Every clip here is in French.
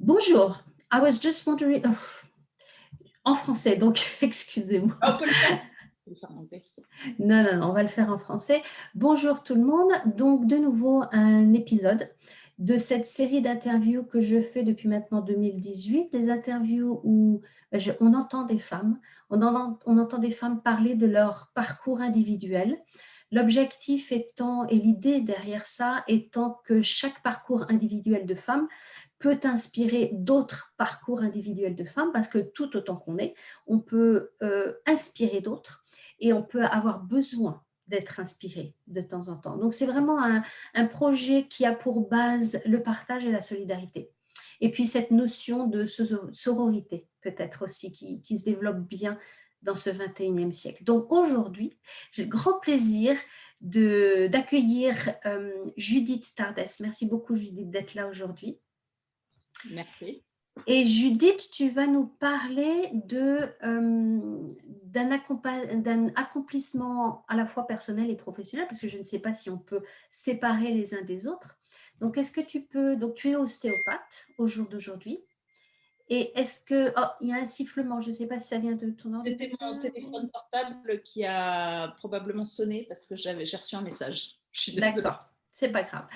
Bonjour, I was just wondering, en français, donc excusez-moi. Ah, on peut le faire en anglais. Non, non, non, on va le faire en français. Bonjour tout le monde. Donc, de nouveau, un épisode de cette série d'interviews que je fais depuis maintenant 2018, des interviews où on entend des femmes, on entend des femmes parler de leur parcours individuel. L'objectif étant, et l'idée derrière ça étant que chaque parcours individuel de femme peut inspirer d'autres parcours individuels de femmes, parce que tout autant qu'on est, on peut inspirer d'autres et on peut avoir besoin d'être inspiré de temps en temps. Donc c'est vraiment un projet qui a pour base le partage et la solidarité. Et puis cette notion de sororité peut-être aussi qui se développe bien dans ce 21e siècle. Donc aujourd'hui, j'ai le grand plaisir d'accueillir Judith Stardust. Merci beaucoup Judith d'être là aujourd'hui. Merci. Et Judith, tu vas nous parler d'un accomplissement à la fois personnel et professionnel, parce que je ne sais pas si on peut séparer les uns des autres. Donc, est-ce que tu peux... Donc, tu es ostéopathe au jour d'aujourd'hui. Et est-ce que... Oh, il y a un sifflement, je ne sais pas si ça vient de ton C'était ordinateur. mon téléphone portable qui a probablement sonné parce que j'ai reçu un message. Je suis désolée. D'accord, c'est pas grave.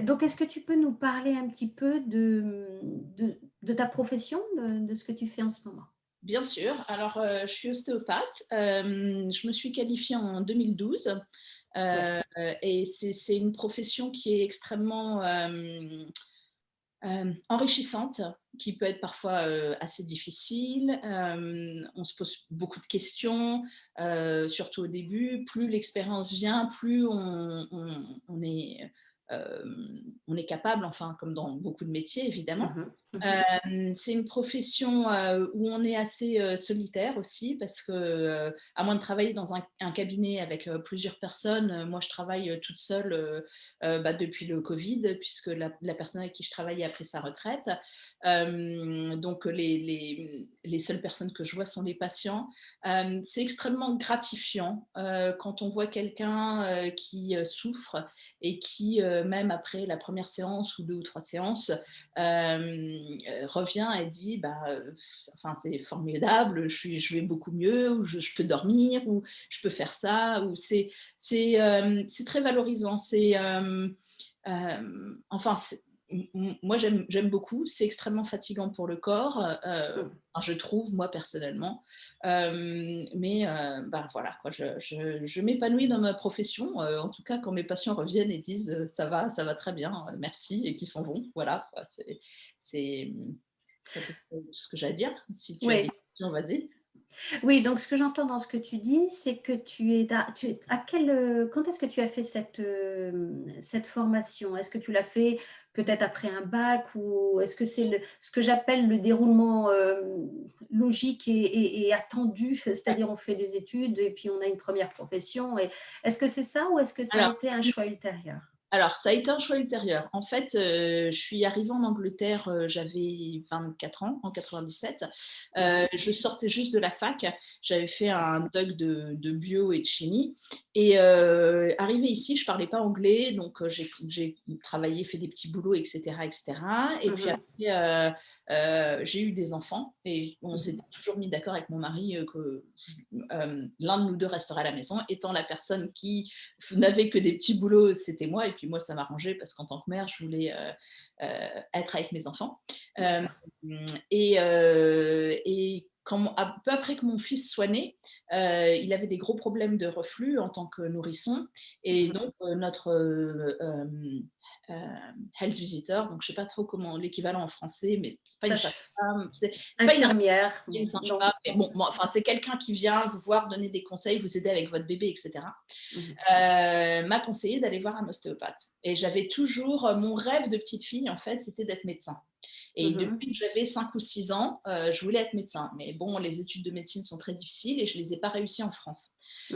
Donc, est-ce que tu peux nous parler un petit peu de ta profession, de ce que tu fais en ce moment? Bien sûr. Alors, je suis ostéopathe. Je me suis qualifiée en 2012. Ouais. Et c'est une profession qui est extrêmement enrichissante, qui peut être parfois assez difficile. On se pose beaucoup de questions, surtout au début. Plus l'expérience vient, plus on est capable, enfin, comme dans beaucoup de métiers, évidemment. C'est une profession où on est assez solitaire aussi, parce que, à moins de travailler dans un cabinet avec plusieurs personnes, moi je travaille toute seule depuis le Covid, puisque la personne avec qui je travaillais a pris sa retraite. Donc les seules personnes que je vois sont les patients. C'est extrêmement gratifiant quand on voit quelqu'un qui souffre et qui, même après la première séance ou 2 ou 3 séances, revient et dit enfin, c'est formidable, je vais beaucoup mieux, ou je peux dormir, ou je peux faire ça, ou c'est très valorisant. Enfin, moi j'aime beaucoup, c'est extrêmement fatigant pour le corps, enfin, je trouve, moi personnellement. Mais voilà, quoi, je m'épanouis dans ma profession, en tout cas quand mes patients reviennent et disent ça va très bien, merci, et qu'ils s'en vont. Voilà, quoi, c'est à peu près tout ce que j'ai à dire. Si tu as des Oui. questions, vas-y. Oui, donc ce que j'entends dans ce que tu dis, c'est que quand est-ce que tu as fait cette formation? Est-ce que tu l'as fait peut-être après un bac, ou est-ce que c'est ce que j'appelle le déroulement logique et attendu, c'est-à-dire on fait des études et puis on a une première profession. Est-ce que c'est ça, ou est-ce que ça a Alors, été un choix ultérieur? Alors, ça a été un choix ultérieur. En fait, je suis arrivée en Angleterre, j'avais 24 ans, en 97. Je sortais juste de la fac. J'avais fait un doc de bio et de chimie. Et arrivée ici, je ne parlais pas anglais, donc j'ai travaillé, fait des petits boulots, etc. etc. Et puis Mhm. après, j'ai eu des enfants. Et on s'était toujours mis d'accord avec mon mari que l'un de nous deux resterait à la maison. Étant la personne qui n'avait que des petits boulots, c'était moi. Et puis moi, ça m'arrangeait parce qu'en tant que mère, je voulais être avec mes enfants. Euh, D'accord. et un peu après que mon fils soit né, il avait des gros problèmes de reflux en tant que nourrisson. Et Mhm. donc, notre euh, health visitor, donc je ne sais pas trop comment l'équivalent en français, mais c'est pas une Sage- sage-femme, c'est pas une Infirmière, une non. sage-femme, mais bon, enfin, c'est quelqu'un qui vient vous voir, donner des conseils, vous aider avec votre bébé, etc. Mhm. M'a conseillé d'aller voir un ostéopathe. Et j'avais toujours, mon rêve de petite fille, en fait, c'était d'être médecin. Et Mhm. depuis que j'avais 5 ou 6 ans, je voulais être médecin. Mais bon, les études de médecine sont très difficiles et je ne les ai pas réussies en France.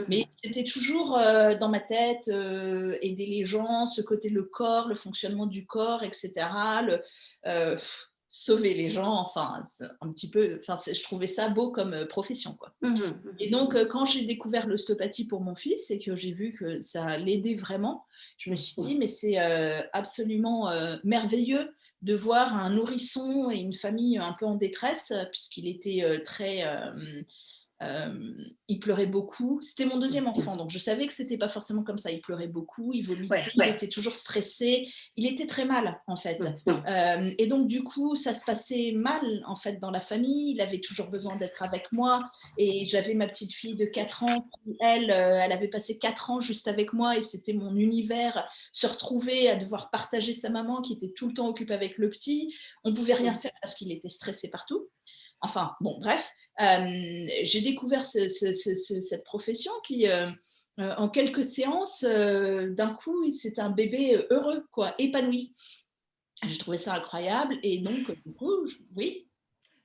Mais Mhm. c'était toujours dans ma tête, aider les gens, ce côté le corps, le fonctionnement du corps, etc. Euh, Sauver les gens, enfin, un petit peu, enfin, je trouvais ça beau comme profession, quoi. Mhm. Et Mhm. donc, quand j'ai découvert l'ostéopathie pour mon fils et que j'ai vu que ça l'aidait vraiment, je me suis dit, mais c'est absolument merveilleux de voir un nourrisson et une famille un peu en détresse, puisqu'il était il pleurait beaucoup. C'était mon deuxième enfant, donc je savais que c'était pas forcément comme ça. Il pleurait beaucoup, il vomitait, il était toujours stressé, il était très mal en fait. Et donc du coup, ça se passait mal en fait dans la famille. Il avait toujours besoin d'être avec moi, et j'avais ma petite fille de 4 ans qui, elle avait passé 4 ans juste avec moi, et c'était mon univers. Se retrouver à devoir partager sa maman qui était tout le temps occupée avec le petit, on pouvait rien faire parce qu'il était stressé partout. Enfin, bon, bref, j'ai découvert cette profession qui, en quelques séances, d'un coup, c'était un bébé heureux, quoi, épanoui. J'ai trouvé ça incroyable, et donc, du coup, oui.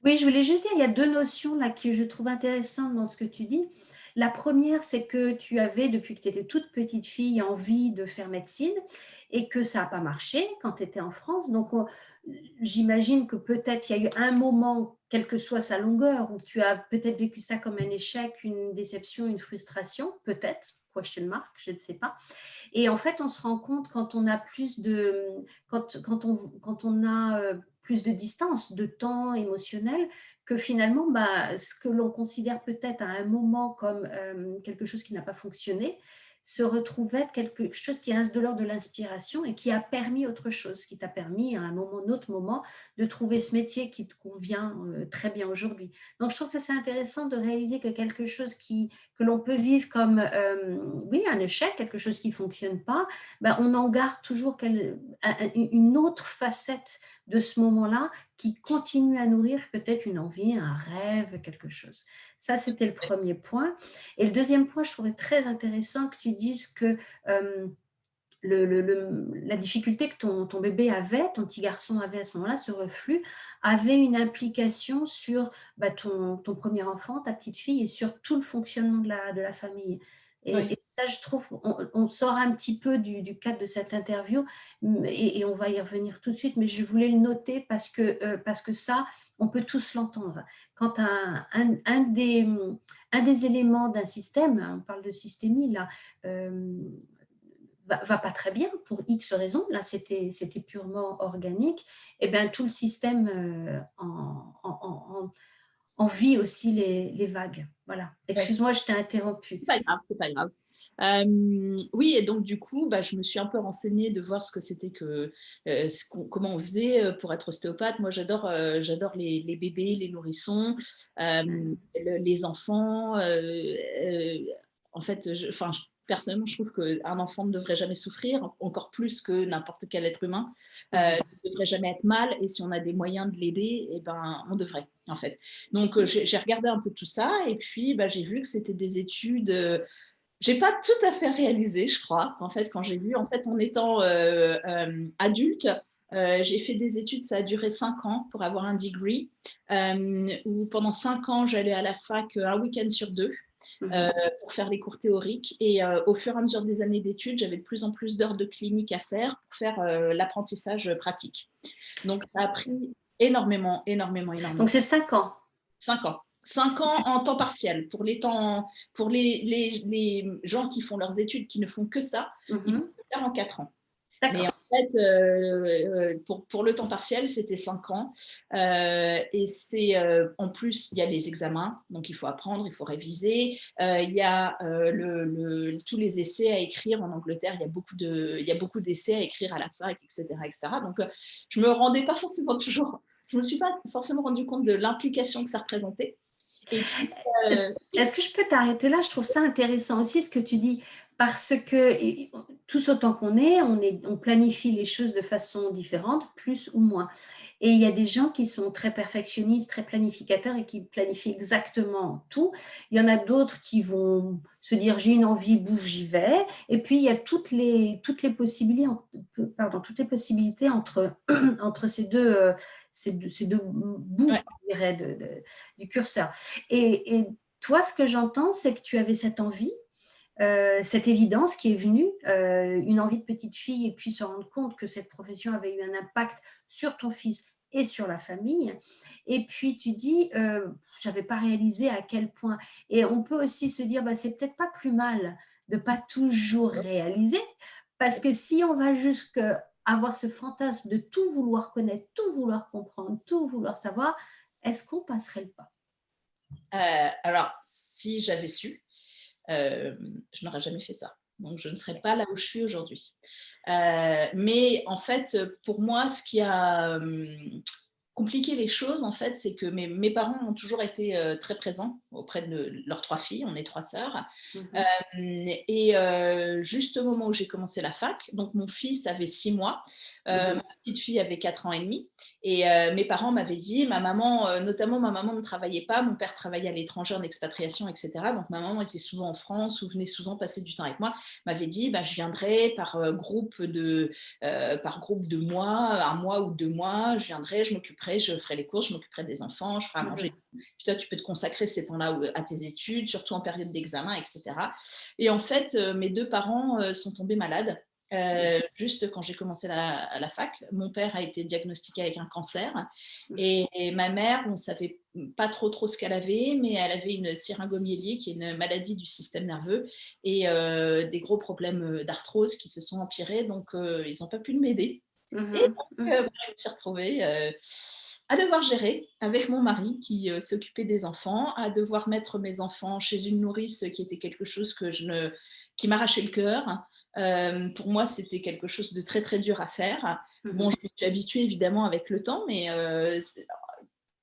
Oui, je voulais juste dire, il y a deux notions là que je trouve intéressantes dans ce que tu dis. La première, c'est que tu avais, depuis que tu étais toute petite fille, envie de faire médecine et que ça n'a pas marché quand tu étais en France. Donc, j'imagine que peut-être il y a eu un moment, quelle que soit sa longueur, où tu as peut-être vécu ça comme un échec, une déception, une frustration, peut-être, question mark, je ne sais pas. Et en fait, on se rend compte quand on a plus de, quand on a plus de distance, de temps émotionnel, que finalement, bah, ce que l'on considère peut-être à un moment comme quelque chose qui n'a pas fonctionné, se retrouve être quelque chose qui reste de l'ordre de l'inspiration et qui a permis autre chose, qui t'a permis à un moment, un autre moment, de trouver ce métier qui te convient très bien aujourd'hui. Donc, je trouve que c'est intéressant de réaliser que quelque chose que l'on peut vivre comme oui, un échec, quelque chose qui ne fonctionne pas, ben, on en garde toujours une autre facette de ce moment-là qui continue à nourrir peut-être une envie, un rêve, quelque chose. Ça, c'était le premier point. Et le deuxième point, je trouvais très intéressant que tu dises que la difficulté que ton bébé avait, ton petit garçon avait à ce moment-là, ce reflux, avait une implication sur bah, ton premier enfant, ta petite fille, et sur tout le fonctionnement de la famille. Oui. Et ça, je trouve, on sort un petit peu du cadre de cette interview, et on va y revenir tout de suite, mais je voulais le noter parce que ça, on peut tous l'entendre. Quand un des éléments d'un système, on parle de systémie là, va pas très bien pour X raisons, là c'était purement organique, et bien tout le système en vit aussi les vagues. Voilà. Ouais. Excuse-moi, je t'ai interrompu. C'est pas grave, c'est pas grave. Oui, et donc du coup, bah, je me suis un peu renseignée de voir ce que c'était que, comment on faisait pour être ostéopathe. Moi, j'adore les bébés, les nourrissons, les enfants. En fait, personnellement, je trouve qu'un enfant ne devrait jamais souffrir, encore plus que n'importe quel être humain. Ne devrait jamais être mal, et si on a des moyens de l'aider, eh ben, on devrait, en fait. Donc, j'ai regardé un peu tout ça, et puis bah, j'ai vu que c'était des études. J'ai pas tout à fait réalisé, je crois, en fait, quand j'ai vu, en fait, en étant adulte, j'ai fait des études, ça a duré 5 ans pour avoir un degree, où pendant 5 ans, j'allais à la fac un week-end sur 2 pour faire les cours théoriques, et au fur et à mesure des années d'études, j'avais de plus en plus d'heures de clinique à faire pour faire l'apprentissage pratique. Donc, ça a pris énormément, énormément, énormément. Donc c'est 5 ans. 5 ans. 5 ans en temps partiel. Pour les gens qui font leurs études, qui ne font que ça, ils peuvent le faire en 4 ans. Mais en fait, pour le temps partiel, c'était 5 ans. Et c'est en plus, il y a les examens, donc il faut apprendre, il faut réviser. Il y a tous les essais à écrire en Angleterre. Il y a beaucoup d'essais à écrire à la fac, etc., etc. Donc, je me rendais pas forcément toujours. Je me suis pas forcément rendu compte de l'implication que ça représentait. Et puis, est-ce que je peux t'arrêter là? Je trouve ça intéressant aussi ce que tu dis, parce que tous autant qu'on est, on planifie les choses de façon différente, plus ou moins. Et il y a des gens qui sont très perfectionnistes, très planificateurs et qui planifient exactement tout. Il y en a d'autres qui vont se dire j'ai une envie, bouffe, j'y vais. Et puis il y a toutes les possibilités, toutes les possibilités entre ces deux bouts, ouais. je dirais, du curseur. Et toi, ce que j'entends, c'est que tu avais cette envie, cette évidence qui est venue, une envie de petite fille, et puis se rendre compte que cette profession avait eu un impact sur ton fils et sur la famille. Et puis tu dis, j'avais pas réalisé à quel point. Et on peut aussi se dire, bah, c'est peut-être pas plus mal de pas toujours réaliser, parce que si on va jusqu'à avoir ce fantasme de tout vouloir connaître, tout vouloir comprendre, tout vouloir savoir, est-ce qu'on passerait le pas? Alors, si j'avais su, je n'aurais jamais fait ça. Donc je ne serais pas là où je suis aujourd'hui. Mais en fait, pour moi, ce qui a, compliqué les choses, en fait, c'est que mes parents ont toujours été, très présents auprès de leurs 3 filles. On est 3 sœurs. Mmh. Et juste au moment où j'ai commencé la fac, donc mon fils avait 6 mois, Mmh. ma petite fille avait 4 ans et demi et mes parents m'avaient dit ma maman, notamment ma maman ne travaillait pas, mon père travaillait à l'étranger en expatriation et cetera. Donc ma maman était souvent en France ou venait souvent passer du temps avec moi, m'avait dit: «Bah, je viendrai par groupe de mois, 1 mois ou 2 mois, je viendrai, je m'occuperai, je ferai les courses, je m'occuperai des enfants, je ferai à manger. Mmh. Puis toi, tu peux te consacrer ces temps-là à tes études, surtout en période d'examen, etc.» Et en fait, mes 2 parents sont tombés malades. Juste quand j'ai commencé la fac, mon père a été diagnostiqué avec un cancer et ma mère, on ne savait pas trop ce qu'elle avait, mais elle avait une syringomyélie, qui est une maladie du système nerveux, et des gros problèmes d'arthrose qui se sont empirés, donc ils n'ont pas pu m'aider. Et Mmh. donc, Mmh. je me suis retrouvée à devoir gérer avec mon mari qui s'occupait des enfants, à devoir mettre mes enfants chez une nourrice qui était quelque chose qui m'arrachait le cœur. Pour moi, c'était quelque chose de très dur à faire. Bon, je Mmh. me suis habituée évidemment avec le temps, mais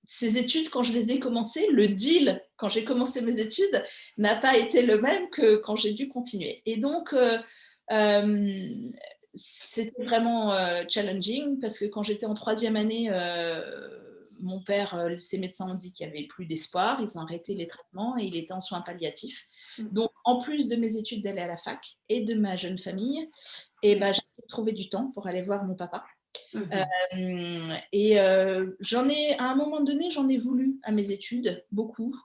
ces études, quand je les ai commencées, le deal quand j'ai commencé mes études n'a pas été le même que quand j'ai dû continuer. Et donc, c'était vraiment challenging parce que quand j'étais en troisième année, mon père, ses médecins ont dit qu'il n'y avait plus d'espoir, ils ont arrêté les traitements et il était en soins palliatifs. Mmh. Donc, en plus de mes études d'aller à la fac et de ma jeune famille, et ben, j'ai trouvé du temps pour aller voir mon papa. Mmh. Et à un moment donné, j'en ai voulu à mes études, beaucoup.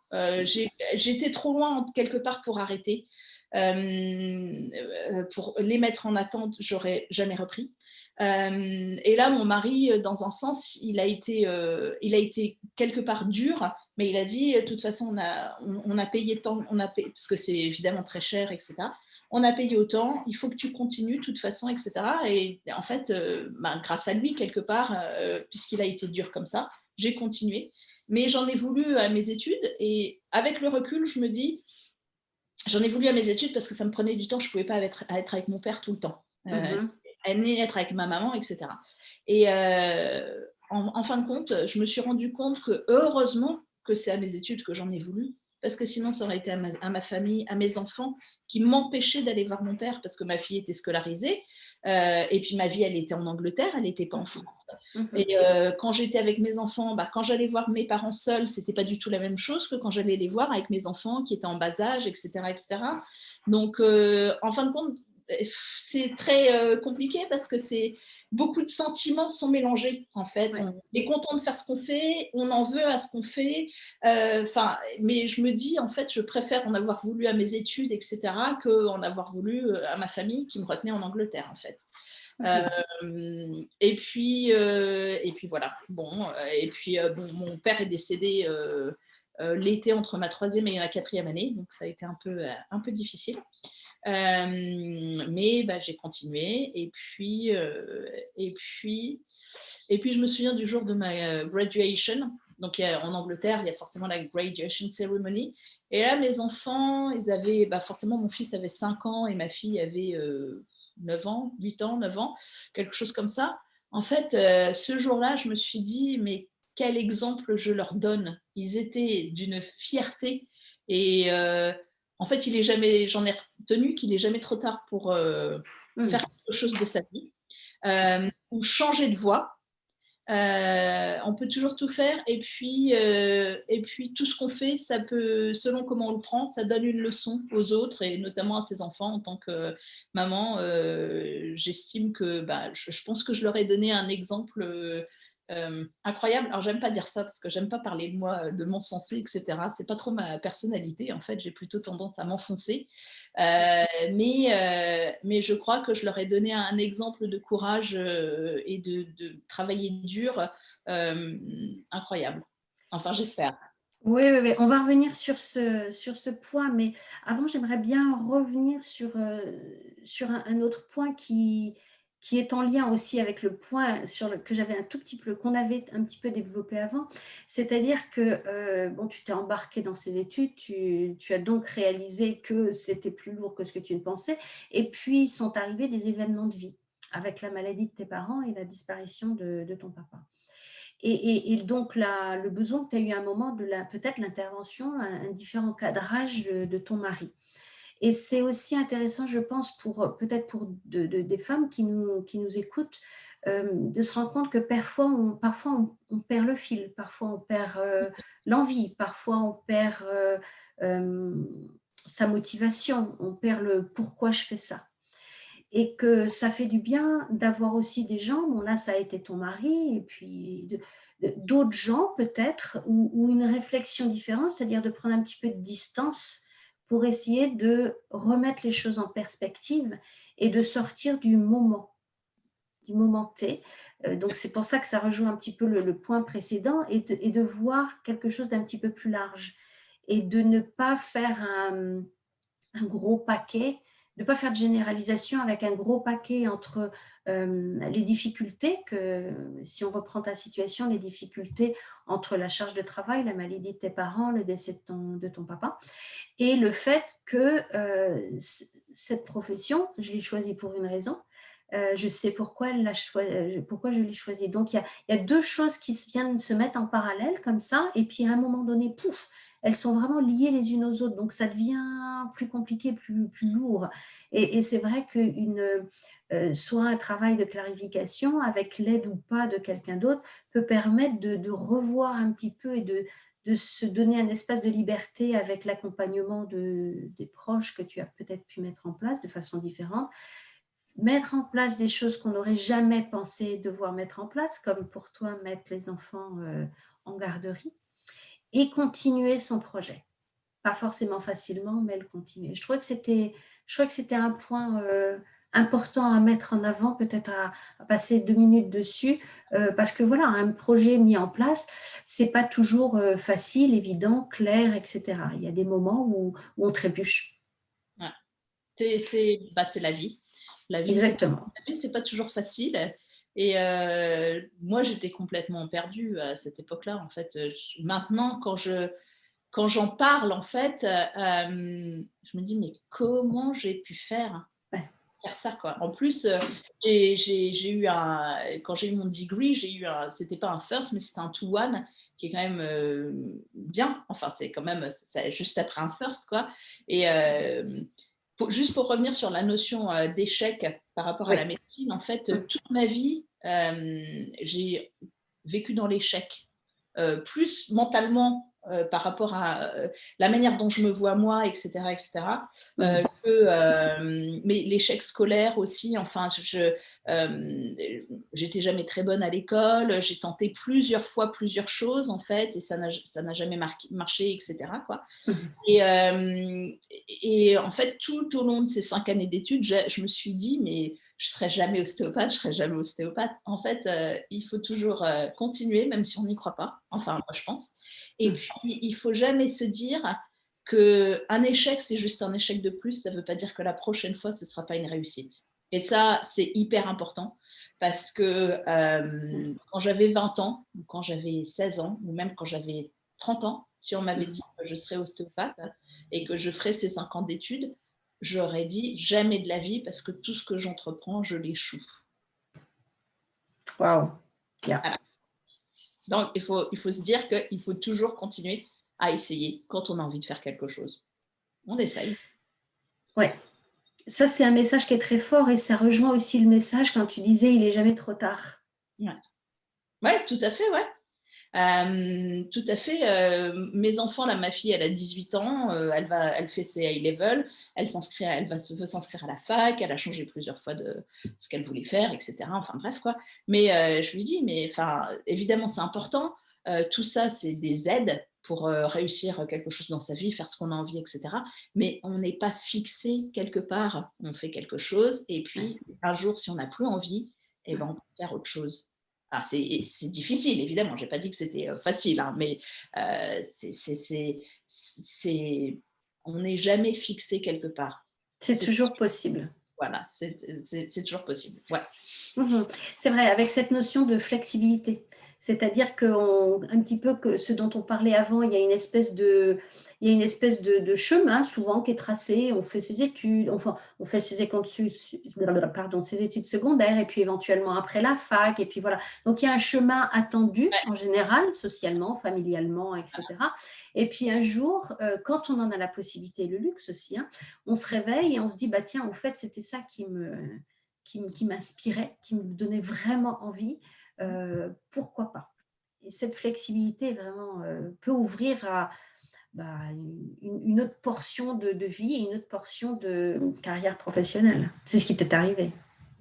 J'étais trop loin quelque part pour arrêter. Pour les mettre en attente, j'aurais jamais repris. Et là, mon mari, dans un sens, il a été quelque part dur, mais il a dit, de toute façon, on a payé tant, parce que c'est évidemment très cher, etc. On a payé autant, il faut que tu continues de toute façon, etc. Et en fait, grâce à lui, quelque part, puisqu'il a été dur comme ça, j'ai continué. Mais j'en ai voulu à mes études et avec le recul, je me dis, j'en ai voulu à mes études parce que ça me prenait du temps, je ne pouvais pas être avec mon père tout le temps, Mmh. être avec ma maman, etc. Et en fin de compte, je me suis rendu compte que heureusement que c'est à mes études que j'en ai voulu, parce que sinon ça aurait été à ma famille, à mes enfants, qui m'empêchaient d'aller voir mon père parce que ma fille était scolarisée. Et puis ma vie, elle était en Angleterre, elle n'était pas en Mmh. France. Mmh. Et quand j'étais avec mes enfants, quand j'allais voir mes parents seuls, c'était pas du tout la même chose que quand j'allais les voir avec mes enfants qui étaient en bas âge, etc., etc. Donc, en fin de compte, c'est très compliqué parce que beaucoup de sentiments sont mélangés en fait. Ouais. On est content de faire ce qu'on fait, on en veut à ce qu'on fait. Mais je me dis en fait, je préfère en avoir voulu à mes études, etc., qu'en avoir voulu à ma famille qui me retenait en Angleterre en fait. Mmh. Et puis voilà. Bon, bon, mon père est décédé l'été entre ma troisième et ma quatrième année, donc ça a été un peu difficile. Mais j'ai continué et puis je me souviens du jour de ma graduation. Donc en Angleterre, il y a forcément la graduation ceremony. Et là, mes enfants, ils avaient, forcément, mon fils avait 5 ans et ma fille avait 9 ans, 8 ans, 9 ans, quelque chose comme ça. En fait, ce jour-là, je me suis dit, mais quel exemple je leur donne. Ils étaient d'une fierté et en fait, j'en ai retenu qu'il n'est jamais trop tard pour faire Mmh. quelque chose de sa vie ou changer de voie. On peut toujours tout faire et puis tout ce qu'on fait, ça peut, selon comment on le prend, ça donne une leçon aux autres et notamment à ses enfants. En tant que maman, j'estime que je pense que je leur ai donné un exemple incroyable. Alors j'aime pas dire ça parce que j'aime pas parler de moi, de m'encenser, etc. C'est pas trop ma personnalité. En fait, j'ai plutôt tendance à m'enfoncer. Mais je crois que je leur ai donné un exemple de courage et de travailler dur incroyable. Enfin, j'espère. Oui, oui, oui, on va revenir sur ce point, mais avant, j'aimerais bien revenir sur un autre point qui est en lien aussi avec le point que j'avais qu'on avait un petit peu développé avant. C'est-à-dire que, bon, tu t'es embarqué dans ces études, tu as donc réalisé que c'était plus lourd que ce que tu ne pensais, et puis sont arrivés des événements de vie, avec la maladie de tes parents et la disparition de ton papa. Et donc, le besoin que tu as eu à un moment peut-être l'intervention, un différent cadrage de ton mari. Et c'est aussi intéressant, je pense, peut-être pour des femmes qui nous écoutent, de se rendre compte que parfois on perd le fil, parfois on perd l'envie, parfois on perd sa motivation, on perd le pourquoi je fais ça. Et que ça fait du bien d'avoir aussi des gens, bon là ça a été ton mari, et puis d'autres gens peut-être, ou une réflexion différente, c'est-à-dire de prendre un petit peu de distance pour essayer de remettre les choses en perspective et de sortir du moment T. Donc c'est pour ça que ça rejoint un petit peu le point précédent, et de voir quelque chose d'un petit peu plus large, et de ne pas faire un gros paquet, de ne pas faire de généralisation avec un gros paquet entre les difficultés, si on reprend ta situation, les difficultés entre la charge de travail, la maladie de tes parents, le décès de ton papa, et le fait que cette profession, je l'ai choisie pour une raison. Je sais pourquoi je l'ai choisie. Donc, il y a deux choses qui viennent se mettre en parallèle comme ça, et puis à un moment donné, pouf, elles sont vraiment liées les unes aux autres. Donc, ça devient plus compliqué, plus lourd. Et c'est vrai soit un travail de clarification, avec l'aide ou pas de quelqu'un d'autre, peut permettre de revoir un petit peu, et de se donner un espace de liberté avec l'accompagnement des proches que tu as peut-être pu mettre en place de façon différente. Mettre en place des choses qu'on n'aurait jamais pensé devoir mettre en place, comme pour toi, mettre les enfants en garderie, et continuer son projet. Pas forcément facilement, mais le continuer. Je trouvais que c'était un point important à mettre en avant, peut-être à passer 2 minutes dessus, parce que voilà, un projet mis en place, c'est pas toujours facile, évident, clair, etc. Il y a des moments où on trébuche. Ouais. C'est la vie. Exactement. C'est pas toujours facile. Et moi, j'étais complètement perdue à cette époque-là. En fait, maintenant, quand j'en parle, en fait, je me dis, mais comment j'ai pu faire ça, quoi. En plus, j'ai eu quand j'ai eu mon degree, c'était pas un first, mais c'était un 2-1, qui est quand même bien. Enfin, c'est quand même juste après un first, quoi. Et juste pour revenir sur la notion d'échec par rapport à la médecine, en fait, toute ma vie, j'ai vécu dans l'échec, plus mentalement, par rapport à la manière dont je me vois moi, etc., mais l'échec scolaire aussi. Enfin, j'étais jamais très bonne à l'école. J'ai tenté plusieurs fois plusieurs choses, en fait, et ça n'a jamais marché, etc., quoi. Et en fait, tout au long de ces 5 années d'études, je me suis dit, mais je ne serai jamais ostéopathe, je ne serai jamais ostéopathe. En fait, il faut toujours continuer, même si on n'y croit pas. Enfin, moi, je pense. Et puis, il ne faut jamais se dire qu'un échec, c'est juste un échec de plus. Ça ne veut pas dire que la prochaine fois, ce ne sera pas une réussite. Et ça, c'est hyper important, parce que quand j'avais 20 ans, ou quand j'avais 16 ans, ou même quand j'avais 30 ans, si on m'avait dit que je serais ostéopathe et que je ferais ces 5 ans d'études, j'aurais dit jamais de la vie, parce que tout ce que j'entreprends, je l'échoue. Waouh. Yeah. Voilà. Donc, il faut se dire qu'il faut toujours continuer à essayer quand on a envie de faire quelque chose. On essaye. Ouais. Ça, c'est un message qui est très fort, et ça rejoint aussi le message quand tu disais il n'est jamais trop tard. Ouais, tout à fait, ouais. Tout à fait. Mes enfants, là, ma fille, elle a 18 ans, elle fait ses A-level, elle veut s'inscrire à la fac, elle a changé plusieurs fois de ce qu'elle voulait faire, etc. Enfin bref, quoi. Mais je lui dis, mais évidemment, c'est important. Tout ça, c'est des aides pour réussir quelque chose dans sa vie, faire ce qu'on a envie, etc. Mais on n'est pas fixé quelque part. On fait quelque chose, et puis un jour, si on n'a plus envie, eh ben, on peut faire autre chose. Ah, c'est difficile, évidemment. Je n'ai pas dit que c'était facile, hein, mais on n'est jamais fixé quelque part. C'est toujours possible. Voilà, c'est toujours possible. Ouais. Mmh. C'est vrai, avec cette notion de flexibilité. C'est-à-dire un petit peu que ce dont on parlait avant, il y a une espèce de chemin souvent qui est tracé. On fait ses études, enfin, on fait ses études secondaires et puis éventuellement après la fac et puis voilà. Donc il y a un chemin attendu Ouais, en général, socialement, familialement et cetera. Et puis un jour, quand on en a la possibilité et le luxe aussi, hein, on se réveille et on se dit: «Bah tiens, en fait, c'était ça qui m'inspirait, qui me donnait vraiment envie, pourquoi pas? Et cette flexibilité vraiment peut ouvrir à bah, une autre portion de vie et une autre portion de carrière professionnelle. C'est ce qui t'est arrivé.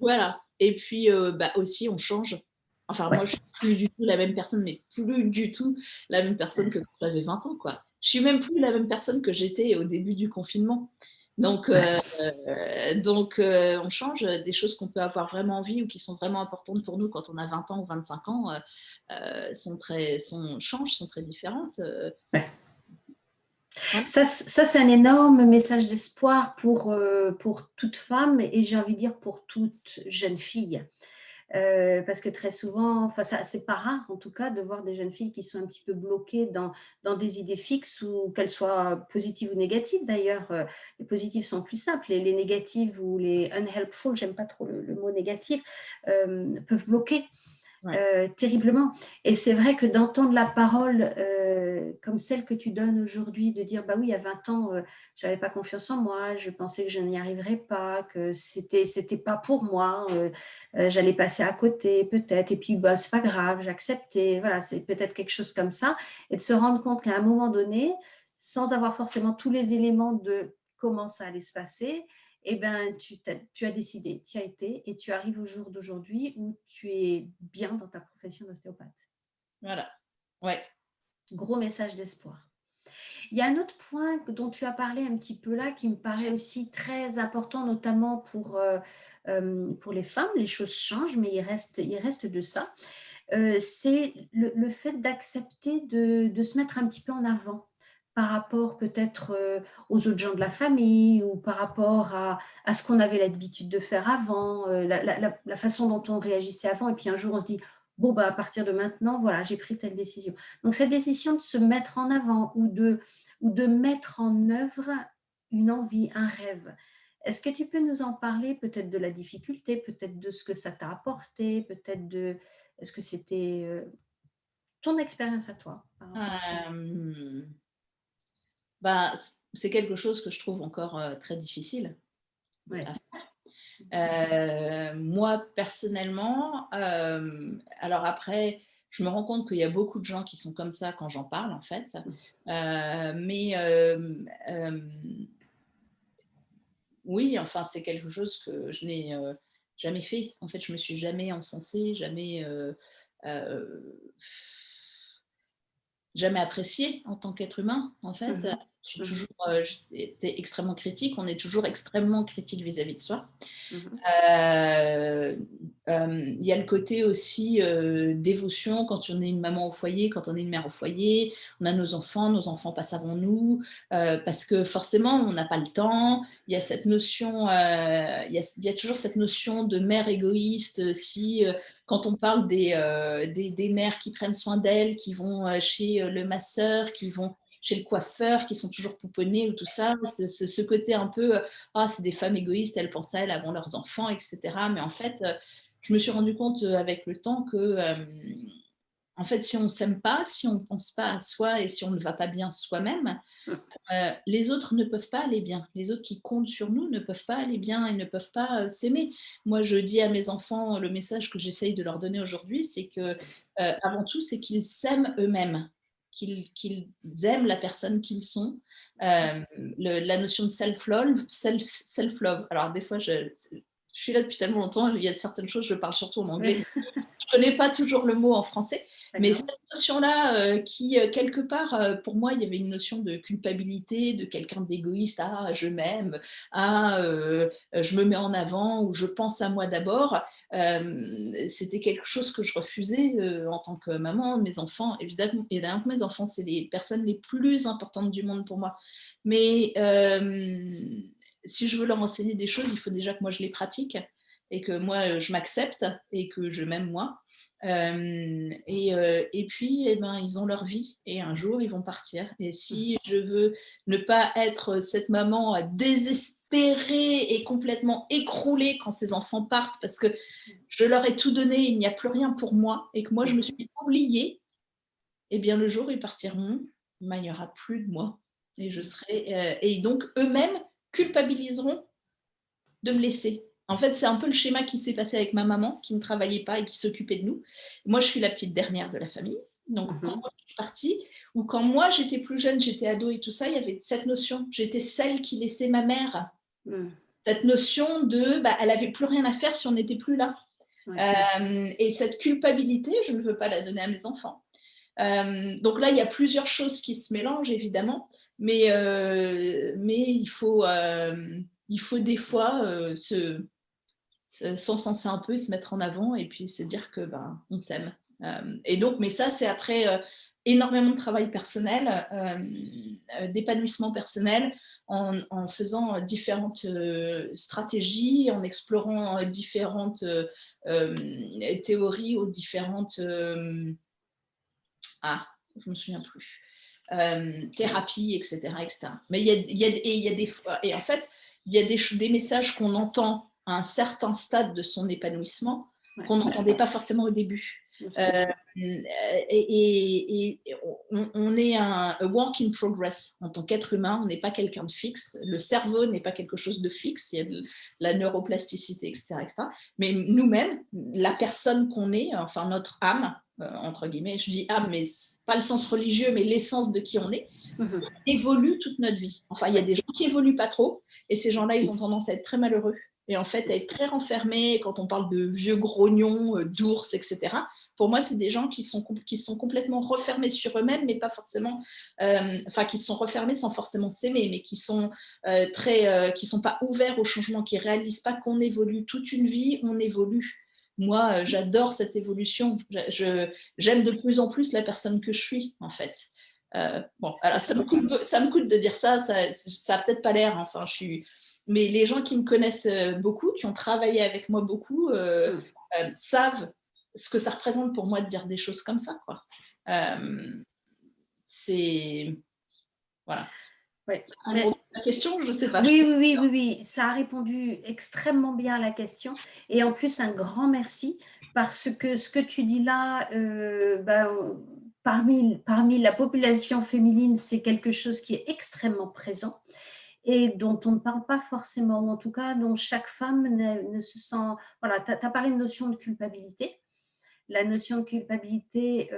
voilà. Et puis, bah, aussi on change. Enfin Ouais. moi je suis plus du tout la même personne, mais plus du tout la même personne que quand j'avais 20 ans, quoi. Je suis même plus la même personne que j'étais au début du confinement. Donc Ouais. on change, des choses qu'on peut avoir vraiment envie ou qui sont vraiment importantes pour nous quand on a 20 ans ou 25 ans, sont très différentes, Ouais. voilà. Ça, c'est un énorme message d'espoir pour toute femme et j'ai envie de dire pour toute jeune fille. Parce que très souvent, enfin, ça, c'est pas rare en tout cas de voir des jeunes filles qui sont un petit peu bloquées dans des idées fixes ou qu'elles soient positives ou négatives d'ailleurs. Les positives sont plus simples, et les négatives ou les unhelpful, j'aime pas trop le mot négatif, peuvent bloquer Ouais. terriblement. Et c'est vrai que d'entendre la parole comme celle que tu donnes aujourd'hui, de dire, bah oui, à 20 ans, je n'avais pas confiance en moi, je pensais que je n'y arriverais pas, que c'était pas pour moi, j'allais passer à côté peut-être, et puis bah, c'est pas grave, j'acceptais, voilà, c'est peut-être quelque chose comme ça, et de se rendre compte qu'à un moment donné, sans avoir forcément tous les éléments de comment ça allait se passer, eh ben, tu as décidé, tu as été et tu arrives au jour d'aujourd'hui où tu es bien dans ta profession d'ostéopathe. Voilà. Ouais. Gros message d'espoir. Il y a un autre point dont tu as parlé un petit peu là qui me paraît aussi très important, notamment pour les femmes. Les choses changent, mais il reste de ça. C'est le fait d'accepter de se mettre un petit peu en avant par rapport peut-être aux autres gens de la famille ou par rapport à ce qu'on avait l'habitude de faire avant, la façon dont on réagissait avant. Et puis un jour, on se dit, bon, bah, à partir de maintenant, voilà, j'ai pris telle décision. Donc cette décision de se mettre en avant ou de mettre en œuvre une envie, un rêve. Est-ce que tu peux nous en parler, peut-être de la difficulté, peut-être de ce que ça t'a apporté, peut-être est-ce que c'était ton expérience à toi par rapport à ça? Hem, Bah, c'est quelque chose que je trouve encore, très difficile Ouais. à moi personnellement, alors après, je me rends compte qu'il y a beaucoup de gens qui sont comme ça quand j'en parle en fait, mais oui, enfin, c'est quelque chose que je n'ai, jamais fait. En fait, je me suis jamais encensée, heu jamais apprécié en tant qu'être humain, en fait. Mmh. Je suis Mmh. toujours, j'ai été extrêmement critique. On est toujours extrêmement critique vis-à-vis de soi. Mmh. Il y a le côté aussi, dévotion quand on est une maman au foyer, quand on est une mère au foyer. On a nos enfants passent avant nous, parce que forcément on n'a pas le temps. Il y a cette notion, il y a toujours cette notion de mère égoïste, si, quand on parle des mères qui prennent soin d'elles, qui vont, chez, le masseur, qui vont chez le coiffeur, qui sont toujours pouponnées ou tout ça. C'est ce côté un peu, ah, c'est des femmes égoïstes, elles pensent à elles avant leurs enfants, etc. Mais en fait, je me suis rendu compte avec le temps que, en fait, si on ne s'aime pas, si on ne pense pas à soi et si on ne va pas bien soi-même, Mh. les autres ne peuvent pas aller bien. Les autres qui comptent sur nous ne peuvent pas aller bien et ne peuvent pas s'aimer. Moi, je dis à mes enfants, le message que j'essaye de leur donner aujourd'hui, c'est que, avant tout, c'est qu'ils s'aiment eux-mêmes, qu'ils aiment la personne qu'ils sont. La notion de self-love, self-love. Alors, des fois, je suis là depuis tellement longtemps, il y a certaines choses, je parle surtout en anglais. Oui. Je connais pas toujours le mot en français, Pas mais cette grave. notion-là, qui, quelque part, pour moi, il y avait une notion de culpabilité, de quelqu'un d'égoïste: «Ah, je m'aime, ah, je me mets en avant» ou «Je pense à moi d'abord». C'était quelque chose que je refusais, en tant que maman. Mes enfants, évidemment que mes enfants, c'est les personnes les plus importantes du monde pour moi. Mais, si je veux leur enseigner des choses, il faut déjà que moi je les pratique et que moi je m'accepte et que je m'aime moi. Et puis, eh ben, ils ont leur vie et un jour ils vont partir. Et si je veux ne pas être cette maman désespérée et complètement écroulée quand ses enfants partent parce que je leur ai tout donné, il n'y a plus rien pour moi et que moi je me suis oubliée, eh bien le jour où ils partiront, ben, il n'y aura plus de moi. Et je serai, et donc eux-mêmes culpabiliseront de me laisser. En fait, c'est un peu le schéma qui s'est passé avec ma maman, qui ne travaillait pas et qui s'occupait de nous. Moi, je suis la petite dernière de la famille. Donc, quand moi, je suis partie, ou quand moi, j'étais plus jeune, j'étais ado et tout ça, il y avait cette notion. J'étais celle qui laissait ma mère. Cette notion de, bah, elle n'avait plus rien à faire si on n'était plus là. Et cette culpabilité, je ne veux pas la donner à mes enfants. Donc là, il y a plusieurs choses qui se mélangent, évidemment, mais il faut des fois s'encenser un peu et se mettre en avant et puis se dire que ben, on s'aime. Et donc, mais ça, c'est après énormément de travail personnel, d'épanouissement personnel, en faisant différentes stratégies, en explorant différentes théories ou différentes... je ne me souviens plus. Thérapie, etc., etc. Mais il y a des fois, et en fait, il y a des messages qu'on entend à un certain stade de son épanouissement qu'on n'entendait pas forcément au début. Et on est un work in progress en tant qu'être humain, on n'est pas quelqu'un de fixe, le cerveau n'est pas quelque chose de fixe, il y a de la neuroplasticité, etc., etc. Mais nous-mêmes, la personne qu'on est, enfin notre âme, entre guillemets, je dis âme, mais pas le sens religieux, mais l'essence de qui on est, évolue toute notre vie. Enfin, il y a des gens qui évoluent pas trop, et ces gens-là, ils ont tendance à être très malheureux, et en fait, à être très renfermés. Quand on parle de vieux grognons, d'ours, etc., pour moi, c'est des gens qui sont complètement refermés sur eux-mêmes, mais pas forcément, qui sont refermés sans forcément s'aimer, mais qui sont qui sont pas ouverts au changement, qui réalisent pas qu'on évolue toute une vie, on évolue. Moi, j'adore cette évolution. J'aime de plus en plus la personne que je suis, en fait. Bon, alors ça me coûte de dire ça, ça a peut-être pas l'air, enfin, mais les gens qui me connaissent beaucoup, qui ont travaillé avec moi beaucoup, savent ce que ça représente pour moi de dire des choses comme ça, quoi. C'est... Voilà. Ouais. Ça a répondu à la question, je ne sais pas. Oui, ça a répondu extrêmement bien à la question. Et en plus, un grand merci parce que ce que tu dis là, parmi la population féminine, c'est quelque chose qui est extrêmement présent et dont on ne parle pas forcément, ou en tout cas dont chaque femme ne se sent... Voilà, tu as parlé de notion de culpabilité. La notion de culpabilité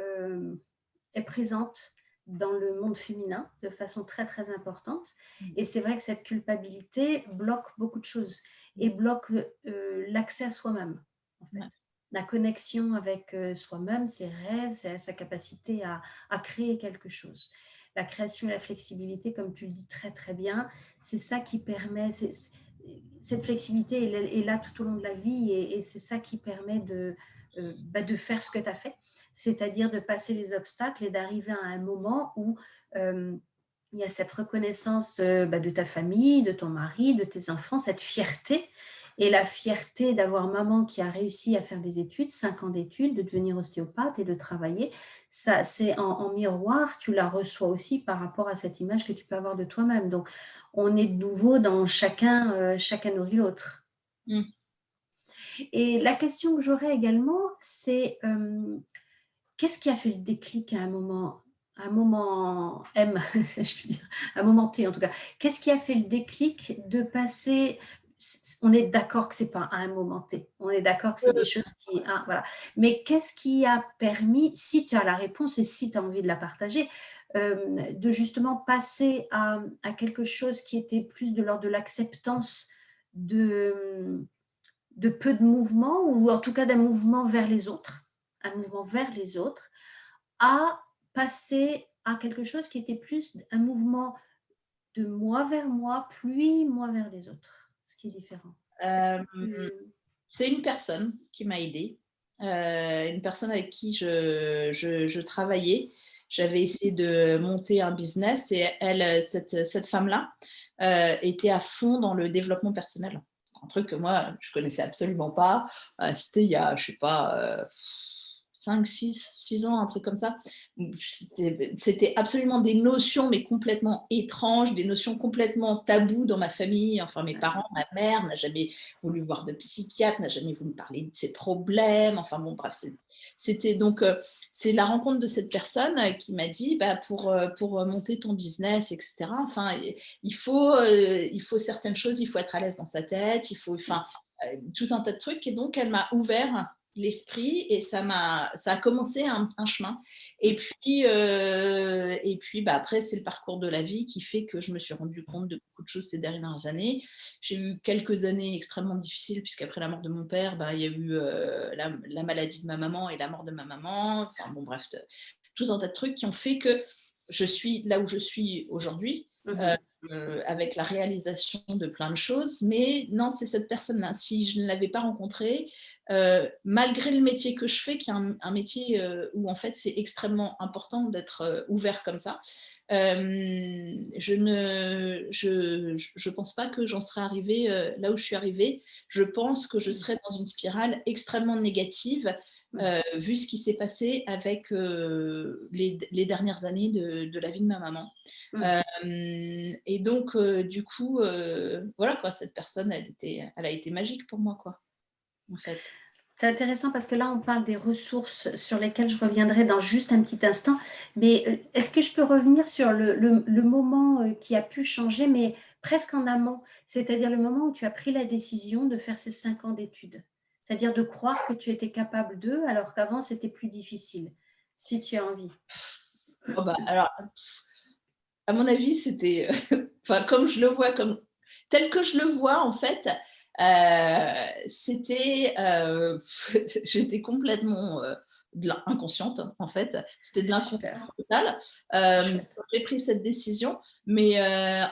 est présente dans le monde féminin de façon très, très importante. Et c'est vrai que cette culpabilité bloque beaucoup de choses et bloque l'accès à soi-même, en fait. La connexion avec soi-même, ses rêves, sa capacité à créer quelque chose. La création et la flexibilité, comme tu le dis très, très bien, c'est ça qui permet... cette flexibilité est là tout au long de la vie et c'est ça qui permet de faire ce que tu as fait, c'est-à-dire de passer les obstacles et d'arriver à un moment où il y a cette reconnaissance de ta famille, de ton mari, de tes enfants, cette fierté. Et la fierté d'avoir maman qui a réussi à faire des études, 5 ans d'études, de devenir ostéopathe et de travailler, ça, c'est en miroir, tu la reçois aussi par rapport à cette image que tu peux avoir de toi-même. Donc, on est de nouveau dans chacun nourrit l'autre. Et la question que j'aurais également, c'est qu'est-ce qui a fait le déclic à un moment M, je veux dire, à un moment T en tout cas. Qu'est-ce qui a fait le déclic de passer... On est d'accord que ce n'est pas à un moment T. On est d'accord que c'est des choses qui... voilà. Mais qu'est-ce qui a permis, si tu as la réponse et si tu as envie de la partager, de justement passer à quelque chose qui était plus de l'ordre de l'acceptance de peu de mouvements, ou en tout cas d'un mouvement vers les autres, à passer à quelque chose qui était plus un mouvement de moi vers moi, puis moi vers les autres, ce qui est différent. C'est une personne qui m'a aidée, une personne avec qui je travaillais j'avais essayé de monter un business et elle, cette femme-là, était à fond dans le développement personnel. Un truc que moi, je connaissais absolument pas. C'était il y a, je sais pas, 5, 6 ans, un truc comme ça. C'était absolument des notions, mais complètement étranges, des notions complètement taboues dans ma famille. Enfin, mes parents, ma mère n'a jamais voulu voir de psychiatre, n'a jamais voulu parler de ses problèmes. Enfin bon, bref, c'était donc, c'est la rencontre de cette personne qui m'a dit, bah, pour monter ton business, etc., enfin, il faut certaines choses, il faut être à l'aise dans sa tête, il faut, enfin, tout un tas de trucs. Et donc, elle m'a ouvert l'esprit et ça a commencé un chemin. Et puis bah, après, c'est le parcours de la vie qui fait que je me suis rendu compte de beaucoup de choses ces dernières années. J'ai eu quelques années extrêmement difficiles, puisqu'après la mort de mon père, bah, il y a eu la maladie de ma maman et la mort de ma maman. Enfin, bon, bref, tout un tas de trucs qui ont fait que je suis là où je suis aujourd'hui. Avec la réalisation de plein de choses, mais non, c'est cette personne-là. Si je ne l'avais pas rencontrée, malgré le métier que je fais, qui est un métier où en fait c'est extrêmement important d'être ouvert comme ça, je ne pense pas que j'en serais arrivée là où je suis arrivée. Je pense que je serais dans une spirale extrêmement négative, vu ce qui s'est passé avec les dernières années de la vie de ma maman. Et donc, du coup, voilà quoi, cette personne, elle a été magique pour moi, quoi, en fait. C'est intéressant parce que là, on parle des ressources sur lesquelles je reviendrai dans juste un petit instant. Mais est-ce que je peux revenir sur le moment qui a pu changer, mais presque en amont, c'est-à-dire le moment où tu as pris la décision de faire ces 5 ans d'études, c'est-à-dire de croire que tu étais capable d'eux, alors qu'avant, c'était plus difficile, si tu as envie. Oh bah, alors, à mon avis, c'était, enfin, comme je le vois, tel que je le vois, en fait, c'était, j'étais complètement inconsciente, en fait. C'était de Super. l'inconscience totale quand j'ai pris cette décision. Mais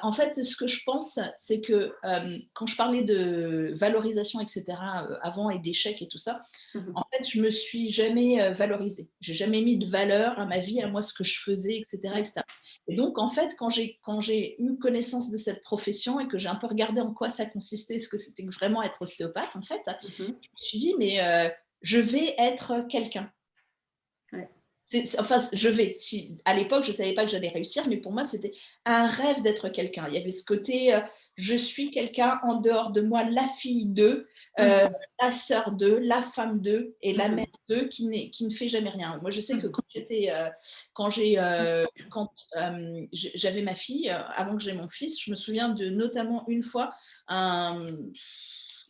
en fait, ce que je pense, c'est que quand je parlais de valorisation, etc., avant et d'échecs et tout ça, en fait, je me suis jamais valorisée. J'ai jamais mis de valeur à ma vie, à moi, ce que je faisais, etc., etc. Et donc, en fait, quand j'ai eu connaissance de cette profession et que j'ai un peu regardé en quoi ça consistait, ce que c'était que vraiment être ostéopathe, en fait, je me suis dit, mais je vais être quelqu'un. Ouais. Enfin, à l'époque, je ne savais pas que j'allais réussir, mais pour moi, c'était un rêve d'être quelqu'un. Il y avait ce côté, je suis quelqu'un en dehors de moi, la fille d'eux, la sœur d'eux, la femme d'eux et la mère d'eux qui ne fait jamais rien. Moi, je sais que quand j'avais ma fille, avant que j'aie mon fils, je me souviens de notamment une fois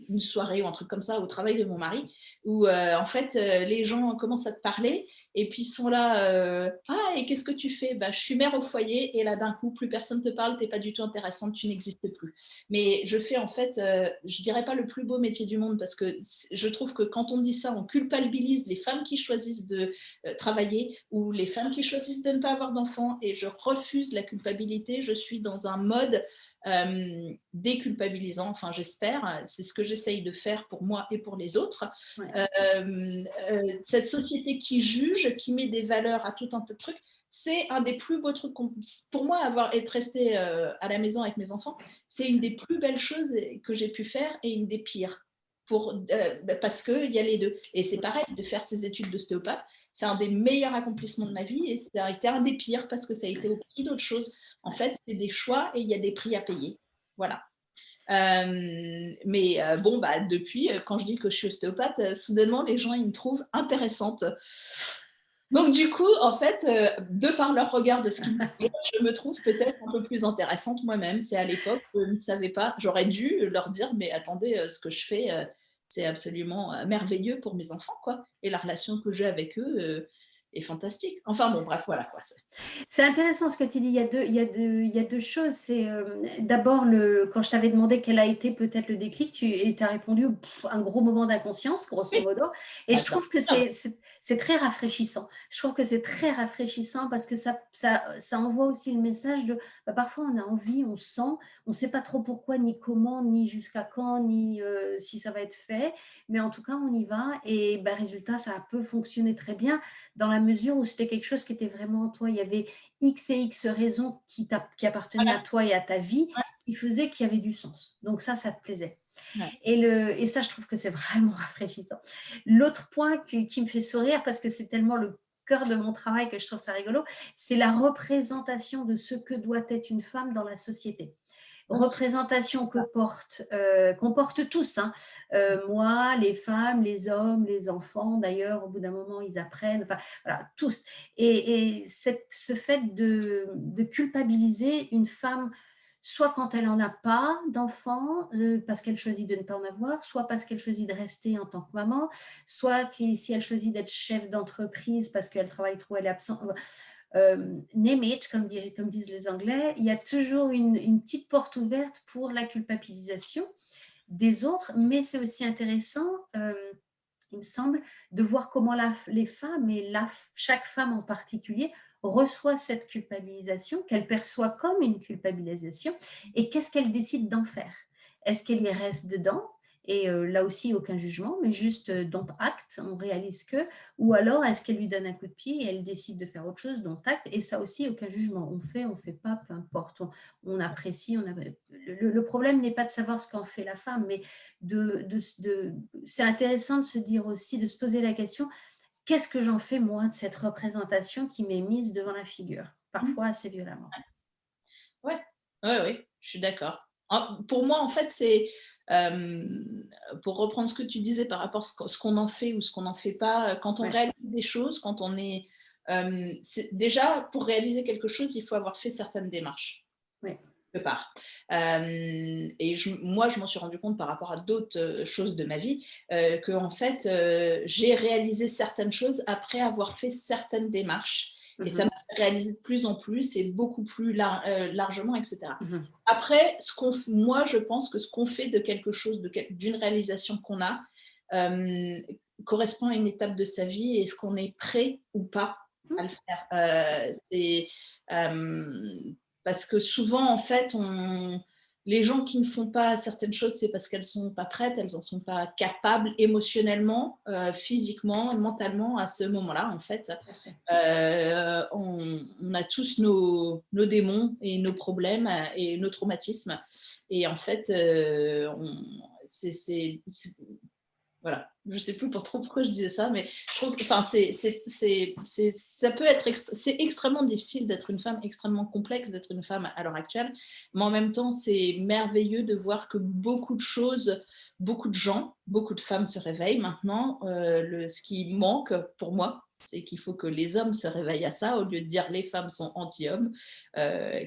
une soirée ou un truc comme ça au travail de mon mari, où en fait, les gens commencent à te parler. Et puis ils sont là, ah, et qu'est-ce que tu fais? Bah, je suis mère au foyer, et là d'un coup, plus personne te parle, tu n'es pas du tout intéressante, tu n'existes plus. Mais je fais en fait, je dirais pas le plus beau métier du monde, parce que je trouve que quand on dit ça, on culpabilise les femmes qui choisissent de travailler, ou les femmes qui choisissent de ne pas avoir d'enfants, et je refuse la culpabilité. Je suis dans un mode déculpabilisant, enfin j'espère, c'est ce que j'essaye de faire pour moi et pour les autres. Ouais. Cette société qui juge, qui met des valeurs à tout un tas de trucs, c'est un des plus beaux trucs pour moi, être restée à la maison avec mes enfants, c'est une des plus belles choses que j'ai pu faire, et une des pires, parce qu'il y a les deux. Et c'est pareil, de faire ces études d'ostéopathe, c'est un des meilleurs accomplissements de ma vie, et ça a été un des pires parce que ça a été au prix d'autres choses. En fait, c'est des choix et il y a des prix à payer. Voilà. Mais bon, bah, depuis, quand je dis que je suis ostéopathe, soudainement, les gens, ils me trouvent intéressante. Donc, du coup, en fait, de par leur regard de ce qu'ils me voient, je me trouve peut-être un peu plus intéressante moi-même. C'est à l'époque, je ne savais pas. J'aurais dû leur dire, mais attendez, ce que je fais, c'est absolument merveilleux pour mes enfants, quoi. Et la relation que j'ai avec eux est fantastique. Enfin bon, bref, voilà, quoi. C'est intéressant ce que tu dis. Il y a deux choses. C'est d'abord, quand je t'avais demandé quel a été peut-être le déclic, tu as répondu un gros moment d'inconscience, grosso Oui, modo. Et je attends. trouve que c'est très rafraîchissant. Je trouve que c'est très rafraîchissant parce que ça envoie aussi le message de bah, parfois on a envie, on sent, on ne sait pas trop pourquoi, ni comment, ni jusqu'à quand, ni si ça va être fait. Mais en tout cas, on y va. Et bah, résultat, ça peut fonctionner très bien dans la la mesure où c'était quelque chose qui était vraiment en toi. Il y avait X et X raisons qui appartenaient à toi et à ta vie, qui faisaient qu'il y avait du sens. Donc ça te plaisait. Ouais. Et ça, je trouve que c'est vraiment rafraîchissant. L'autre point qui me fait sourire, parce que c'est tellement le cœur de mon travail que je trouve ça rigolo, c'est la représentation de ce que doit être une femme dans la société. Représentation qu'on porte tous, hein. Moi, les femmes, les hommes, les enfants, d'ailleurs, au bout d'un moment, ils apprennent, enfin, voilà, tous. Et ce fait de culpabiliser une femme, soit quand elle n'en a pas d'enfant, parce qu'elle choisit de ne pas en avoir, soit parce qu'elle choisit de rester en tant que maman, soit si elle choisit d'être chef d'entreprise parce qu'elle travaille trop, elle est absente. Name it, comme disent les Anglais, il y a toujours une petite porte ouverte pour la culpabilisation des autres, mais c'est aussi intéressant, il me semble, de voir comment les femmes, et chaque femme en particulier, reçoit cette culpabilisation, qu'elle perçoit comme une culpabilisation, et qu'est-ce qu'elle décide d'en faire. Est-ce qu'elle y reste dedans? Et là aussi, aucun jugement, mais juste dont acte, on réalise que, ou alors est-ce qu'elle lui donne un coup de pied et elle décide de faire autre chose, dont acte, et ça aussi, aucun jugement. On fait pas, peu importe, on apprécie. Le problème n'est pas de savoir ce qu'en fait la femme, mais c'est intéressant de se dire aussi, de se poser la question, qu'est-ce que j'en fais moi de cette représentation qui m'est mise devant la figure, parfois assez violemment. Ouais, ouais, ouais, je suis d'accord. Pour moi, en fait, c'est, pour reprendre ce que tu disais par rapport à ce qu'on en fait ou ce qu'on n'en fait pas, quand on Ouais. réalise des choses, quand on est, déjà, pour réaliser quelque chose, il faut avoir fait certaines démarches. Ouais. Quelque part. Et moi, je m'en suis rendu compte par rapport à d'autres choses de ma vie, que en fait, j'ai réalisé certaines choses après avoir fait certaines démarches. Et ça m'a fait réaliser de plus en plus et beaucoup plus largement, etc. Après, moi, je pense que ce qu'on fait de quelque chose, d'une réalisation qu'on a, correspond à une étape de sa vie et est-ce qu'on est prêt ou pas à le faire. Parce que souvent, en fait, les gens qui ne font pas certaines choses, c'est parce qu'elles ne sont pas prêtes, elles n'en sont pas capables émotionnellement, physiquement, mentalement à ce moment-là, en fait. On a tous nos démons et nos problèmes et nos traumatismes. Et en fait, voilà, je ne sais plus trop pourquoi je disais ça, mais je trouve que ça peut être c'est extrêmement difficile d'être une femme, extrêmement complexe d'être une femme à l'heure actuelle, mais en même temps, c'est merveilleux de voir que beaucoup de choses, beaucoup de gens, beaucoup de femmes se réveillent maintenant. Ce qui manque pour moi, c'est qu'il faut que les hommes se réveillent à ça, au lieu de dire les femmes sont anti-hommes,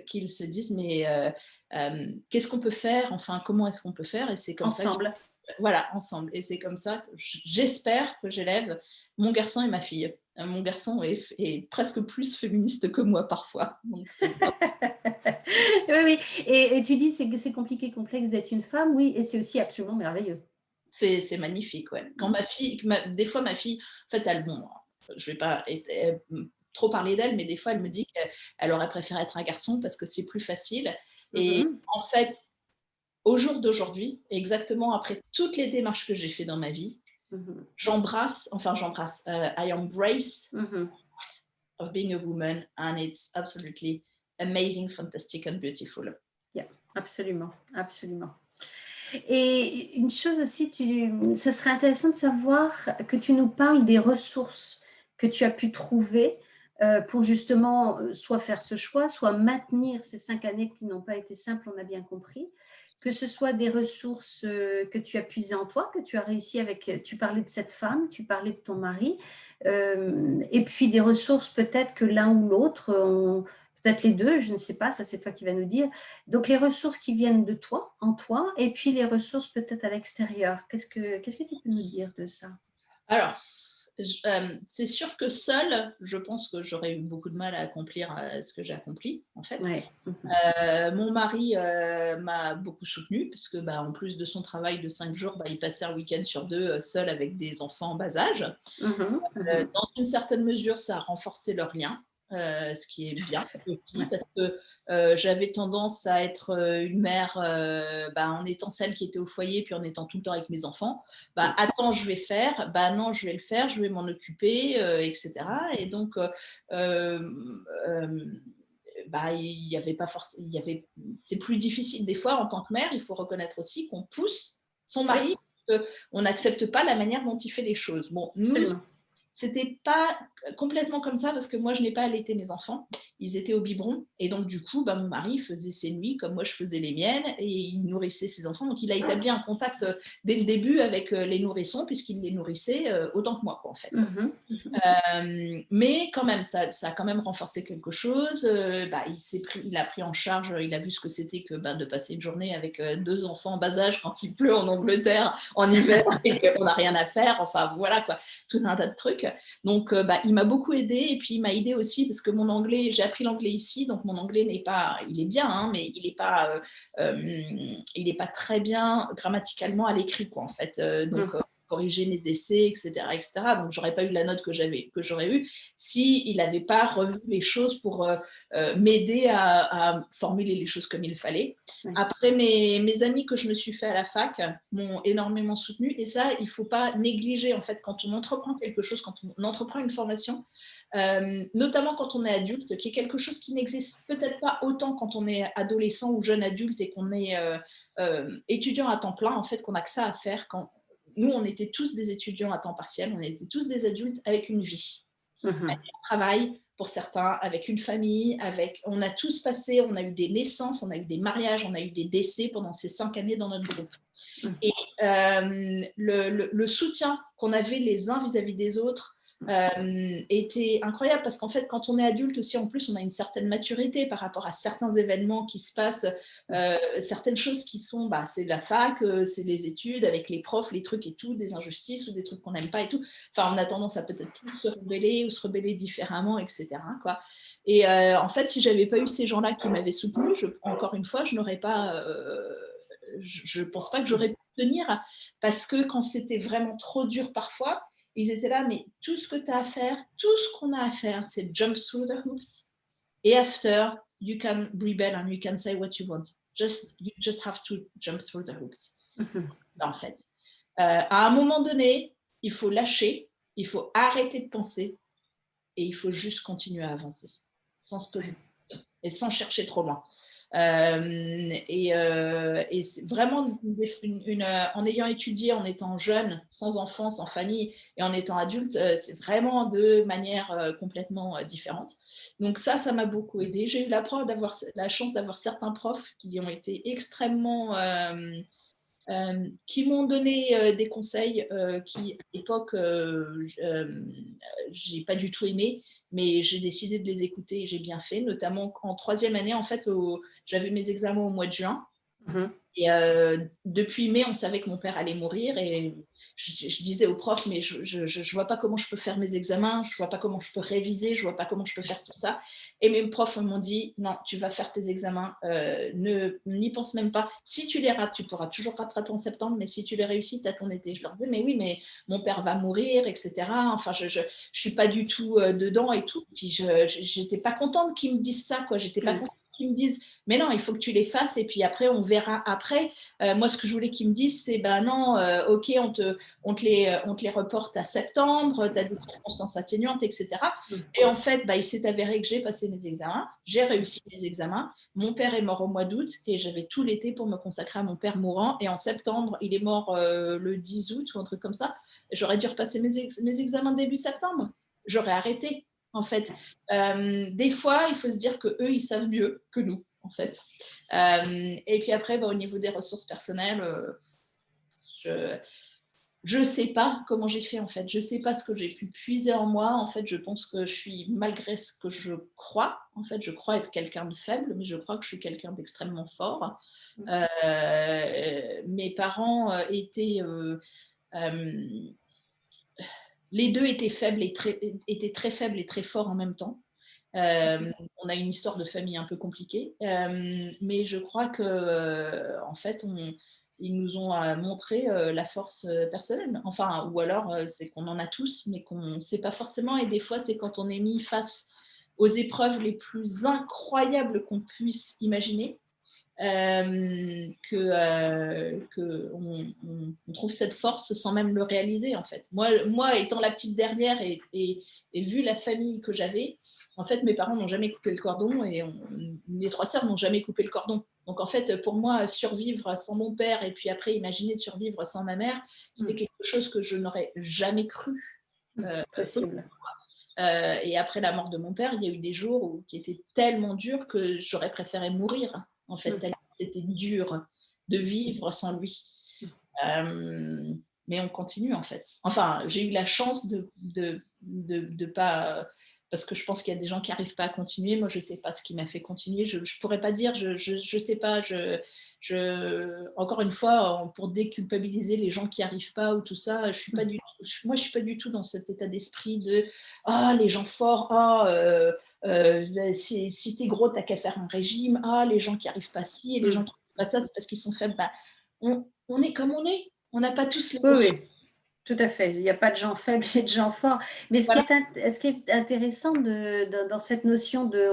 qu'ils se disent mais qu'est-ce qu'on peut faire, enfin comment est-ce qu'on peut faire, et c'est comme Ensemble. voilà, ensemble. Et c'est comme ça que j'espère que j'élève mon garçon et ma fille. Mon garçon est presque plus féministe que moi parfois. Donc Oui, oui. Et tu dis que c'est compliqué, complexe d'être une femme, oui, et c'est aussi absolument merveilleux. c'est magnifique, ouais. Quand ma fille, des fois ma fille, en fait, je vais pas trop parler d'elle, mais des fois elle me dit qu'elle aurait préféré être un garçon parce que c'est plus facile. Et en fait, au jour d'aujourd'hui, exactement après toutes les démarches que j'ai fait dans ma vie, j'embrace, I embrace of being a woman, and it's absolutely amazing, fantastic and beautiful. Yeah, absolument, absolument. Et une chose aussi, ça serait intéressant de savoir que tu nous parles des ressources que tu as pu trouver pour justement soit faire ce choix, soit maintenir ces 5 années qui n'ont pas été simples, on a bien compris. Que ce soit des ressources que tu as puisées en toi, que tu as réussi avec, tu parlais de cette femme, tu parlais de ton mari, et puis des ressources peut-être que l'un ou l'autre, peut-être les deux, je ne sais pas, ça c'est toi qui vas nous dire. Donc les ressources qui viennent de toi, en toi, et puis les ressources peut-être à l'extérieur. Qu'est-ce que tu peux nous dire de ça? Alors, c'est sûr que seule, je pense que j'aurais eu beaucoup de mal à accomplir ce que j'ai accompli, en fait. Ouais. Mon mari m'a beaucoup soutenue, parce que, en plus de son travail de 5 jours, il passait un week-end sur 2 seul avec des enfants en bas âge. Dans une certaine mesure, ça a renforcé leur lien. ce qui est bien aussi parce que j'avais tendance à être une mère en étant celle qui était au foyer, puis en étant tout le temps avec mes enfants. Attends, je vais faire, non, je vais le faire, je vais m'en occuper, etc. Et donc, il y avait pas forcément, c'est plus difficile des fois en tant que mère. Il faut reconnaître aussi qu'on pousse son mari parce qu'on n'accepte pas la manière dont il fait les choses. Bon, nous, c'était pas complètement comme ça parce que moi, je n'ai pas allaité mes enfants. Ils étaient au biberon et donc du coup, mon mari faisait ses nuits comme moi je faisais les miennes et il nourrissait ses enfants. Donc il a établi un contact dès le début avec les nourrissons puisqu'il les nourrissait autant que moi, quoi, en fait. Mais quand même, ça a quand même renforcé quelque chose. Il a pris en charge, il a vu ce que c'était que de passer une journée avec 2 enfants en bas âge quand il pleut en Angleterre en hiver et qu'on n'a rien à faire. Enfin voilà quoi, tout un tas de trucs. Donc il m'a beaucoup aidée et puis il m'a aidée aussi parce que mon anglais, j'ai appris l'anglais ici, donc mon anglais n'est pas, il est bien, hein, mais il n'est pas très bien grammaticalement à l'écrit, quoi, en fait. Corriger mes essais, etc., etc. Donc, j'aurais pas eu la note que j'aurais eue si il n'avait pas revu les choses pour m'aider à formuler les choses comme il fallait. Après, mes amis que je me suis fait à la fac m'ont énormément soutenue et ça, il faut pas négliger, en fait, quand on entreprend quelque chose, quand on entreprend une formation, notamment quand on est adulte, qui est quelque chose qui n'existe peut-être pas autant quand on est adolescent ou jeune adulte et qu'on est étudiant à temps plein, en fait, qu'on n'a que ça à faire. Nous, on était tous des étudiants à temps partiel, on était tous des adultes avec une vie, avec un travail pour certains, avec une famille, on a tous passé, on a eu des naissances, on a eu des mariages, on a eu des décès pendant ces 5 années dans notre groupe. Et le soutien qu'on avait les uns vis-à-vis des autres était incroyable parce qu'en fait, quand on est adulte aussi, en plus, on a une certaine maturité par rapport à certains événements qui se passent, certaines choses qui sont, c'est la fac, c'est les études avec les profs, les trucs et tout, des injustices ou des trucs qu'on n'aime pas et tout. Enfin, on a tendance à peut-être tous se rebeller ou se rebeller différemment, etc., quoi. Et en fait, si j'avais pas eu ces gens-là qui m'avaient soutenue, encore une fois, je n'aurais pas... je pense pas que j'aurais pu tenir parce que quand c'était vraiment trop dur parfois, ils étaient là, mais tout ce que tu as à faire, tout ce qu'on a à faire, c'est jump through the hoops. Et after, you can rebel and you can say what you want. You just have to jump through the hoops. En fait, à un moment donné, il faut lâcher, il faut arrêter de penser et il faut juste continuer à avancer sans se poser et sans chercher trop loin. Et c'est vraiment en ayant étudié, en étant jeune, sans enfant, sans famille, et en étant adulte, c'est vraiment de manière complètement différente. Donc ça m'a beaucoup aidée. J'ai eu la chance d'avoir certains profs qui ont été extrêmement... qui m'ont donné des conseils qui, à l'époque, j'ai pas du tout aimé, mais j'ai décidé de les écouter et j'ai bien fait, notamment en 3e année, en fait, j'avais mes examens au mois de juin. Et depuis mai, on savait que mon père allait mourir et je disais au prof, mais je vois pas comment je peux faire mes examens, je vois pas comment je peux réviser, je vois pas comment je peux faire tout ça. Et mes profs m'ont dit, non, tu vas faire tes examens, n'y pense même pas. Si tu les rates, tu pourras toujours rattraper en septembre, mais si tu les réussis, tu as ton été. Je leur disais, mais oui, mais mon père va mourir, etc. Enfin, je suis pas du tout dedans et tout. Puis j'étais pas contente qu'ils me disent ça, quoi. J'étais pas contente qu'ils me disent, mais non, il faut que tu les fasses et puis après, on verra après. Moi, ce que je voulais qu'ils me disent, c'est, non, ok, on te les reporte à septembre, tu as des circonstances atténuantes, etc. Et en fait, il s'est avéré que j'ai passé mes examens, j'ai réussi mes examens, mon père est mort au mois d'août et j'avais tout l'été pour me consacrer à mon père mourant. Et en septembre, il est mort le 10 août ou un truc comme ça. J'aurais dû repasser mes examens début septembre. J'aurais arrêté. En fait, des fois, il faut se dire qu'eux, ils savent mieux que nous, en fait. Et puis après, au niveau des ressources personnelles, je ne sais pas comment j'ai fait, en fait. Je ne sais pas ce que j'ai pu puiser en moi. En fait, je pense que je suis, malgré ce que je crois, en fait, je crois être quelqu'un de faible, mais je crois que je suis quelqu'un d'extrêmement fort. Mes parents étaient... les deux étaient très faibles et très forts en même temps. On a une histoire de famille un peu compliquée, mais je crois que en fait, ils nous ont montré la force personnelle. Enfin, ou alors c'est qu'on en a tous, mais qu'on ne sait pas forcément. Et des fois, c'est quand on est mis face aux épreuves les plus incroyables qu'on puisse imaginer. On trouve cette force sans même le réaliser, en fait. Moi étant la petite dernière et vu la famille que j'avais, en fait, mes parents n'ont jamais coupé le cordon et les 3 sœurs n'ont jamais coupé le cordon. Donc, en fait, pour moi, survivre sans mon père et puis après, imaginer de survivre sans ma mère, c'était quelque chose que je n'aurais jamais cru possible. Et après la mort de mon père, il y a eu des jours qui étaient tellement durs que j'aurais préféré mourir, en fait, tellement c'était dur de vivre sans lui. Mais on continue, en fait. Enfin, j'ai eu la chance de pas... Parce que je pense qu'il y a des gens qui n'arrivent pas à continuer. Moi, je ne sais pas ce qui m'a fait continuer. Je ne pourrais pas dire, je sais pas. Encore une fois, pour déculpabiliser les gens qui n'y arrivent pas ou tout ça, moi, je ne suis pas du tout dans cet état d'esprit de « Ah, les gens forts, si tu es gros, tu n'as qu'à faire un régime. Ah, les gens qui n'y arrivent pas ci et les gens qui n'arrivent pas ça, c'est parce qu'ils sont faibles. » On est comme on est. On n'a pas tous les Oui. Tout à fait. Il n'y a pas de gens faibles et de gens forts. Mais Voilà. ce qui est intéressant dans cette notion de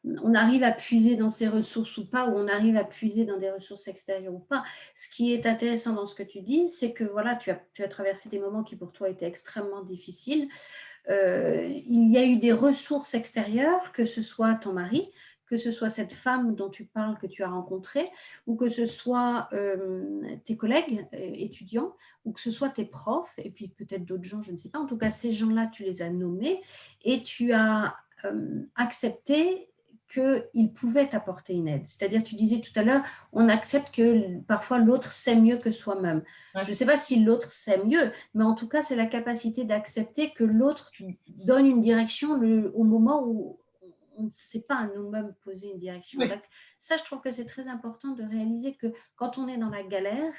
on arrive à puiser dans ses ressources ou pas, ou on arrive à puiser dans des ressources extérieures ou pas, ce qui est intéressant dans ce que tu dis, c'est que voilà, tu as traversé des moments qui pour toi étaient extrêmement difficiles. Il y a eu des ressources extérieures, que ce soit ton mari, que ce soit cette femme dont tu parles que tu as rencontrée, ou que ce soit tes collègues étudiants, ou que ce soit tes profs, et puis peut-être d'autres gens, je ne sais pas. En tout cas, ces gens-là, tu les as nommés et tu as accepté qu'ils pouvaient t'apporter une aide. C'est-à-dire, tu disais tout à l'heure, on accepte que parfois l'autre sait mieux que soi-même. Ouais. Je ne sais pas si l'autre sait mieux, mais en tout cas, c'est la capacité d'accepter que l'autre donne une direction au moment où on ne sait pas à nous-mêmes poser une direction. Oui. Donc, ça, je trouve que c'est très important de réaliser que quand on est dans la galère,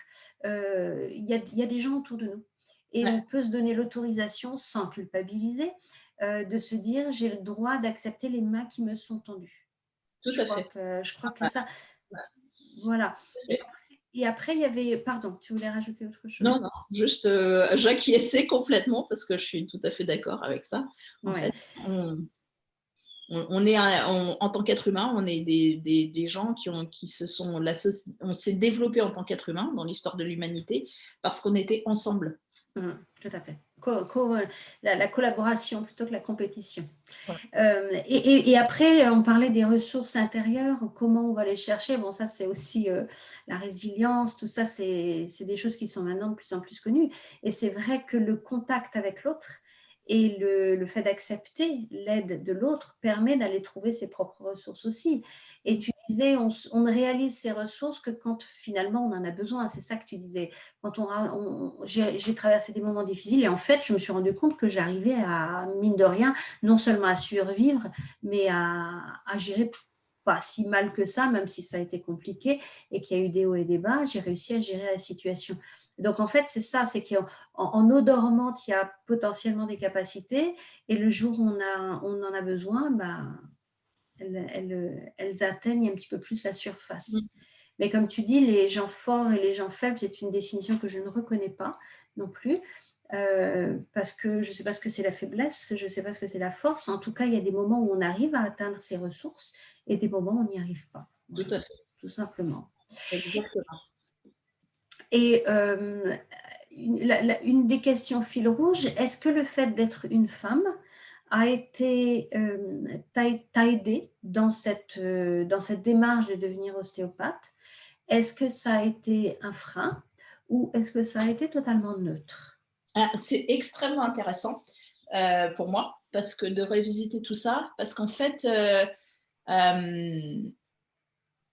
il y a des gens autour de nous. Et on peut se donner l'autorisation, sans culpabiliser, de se dire, j'ai le droit d'accepter les mains qui me sont tendues. Tout à fait. Je crois que c'est ça. Voilà. Et après, il y avait... Pardon, tu voulais rajouter autre chose? Non, juste j'acquiesçais complètement parce que je suis tout à fait d'accord avec ça. En fait, on est en tant qu'être humain, on est des gens on s'est développé en tant qu'être humain dans l'histoire de l'humanité parce qu'on était ensemble. Tout à fait. La collaboration plutôt que la compétition. Ouais. Et après, on parlait des ressources intérieures, comment on va les chercher. Bon, ça, c'est aussi la résilience, tout ça, c'est des choses qui sont maintenant de plus en plus connues. Et c'est vrai que le contact avec l'autre et le fait d'accepter l'aide de l'autre permet d'aller trouver ses propres ressources aussi. Et tu disais, on ne réalise ses ressources que quand finalement on en a besoin. C'est ça que tu disais. J'ai traversé des moments difficiles et en fait, je me suis rendu compte que j'arrivais à, mine de rien, non seulement à survivre, mais à gérer pas si mal que ça, même si ça a été compliqué et qu'il y a eu des hauts et des bas, j'ai réussi à gérer la situation. Donc, en fait, c'est ça, c'est qu'en eau dormante, il y a potentiellement des capacités et le jour où on en a besoin, elles atteignent un petit peu plus la surface. Mais comme tu dis, les gens forts et les gens faibles, c'est une définition que je ne reconnais pas non plus, parce que je ne sais pas ce que c'est la faiblesse, je ne sais pas ce que c'est la force. En tout cas, il y a des moments où on arrive à atteindre ses ressources et des moments où on n'y arrive pas. Tout à fait. Tout simplement. Exactement. Et une des questions fil rouge, est-ce que le fait d'être une femme t'a aidé dans cette démarche de devenir ostéopathe? Est-ce que ça a été un frein ou est-ce que ça a été totalement neutre? C'est extrêmement intéressant pour moi parce que de revisiter tout ça, parce qu'en fait,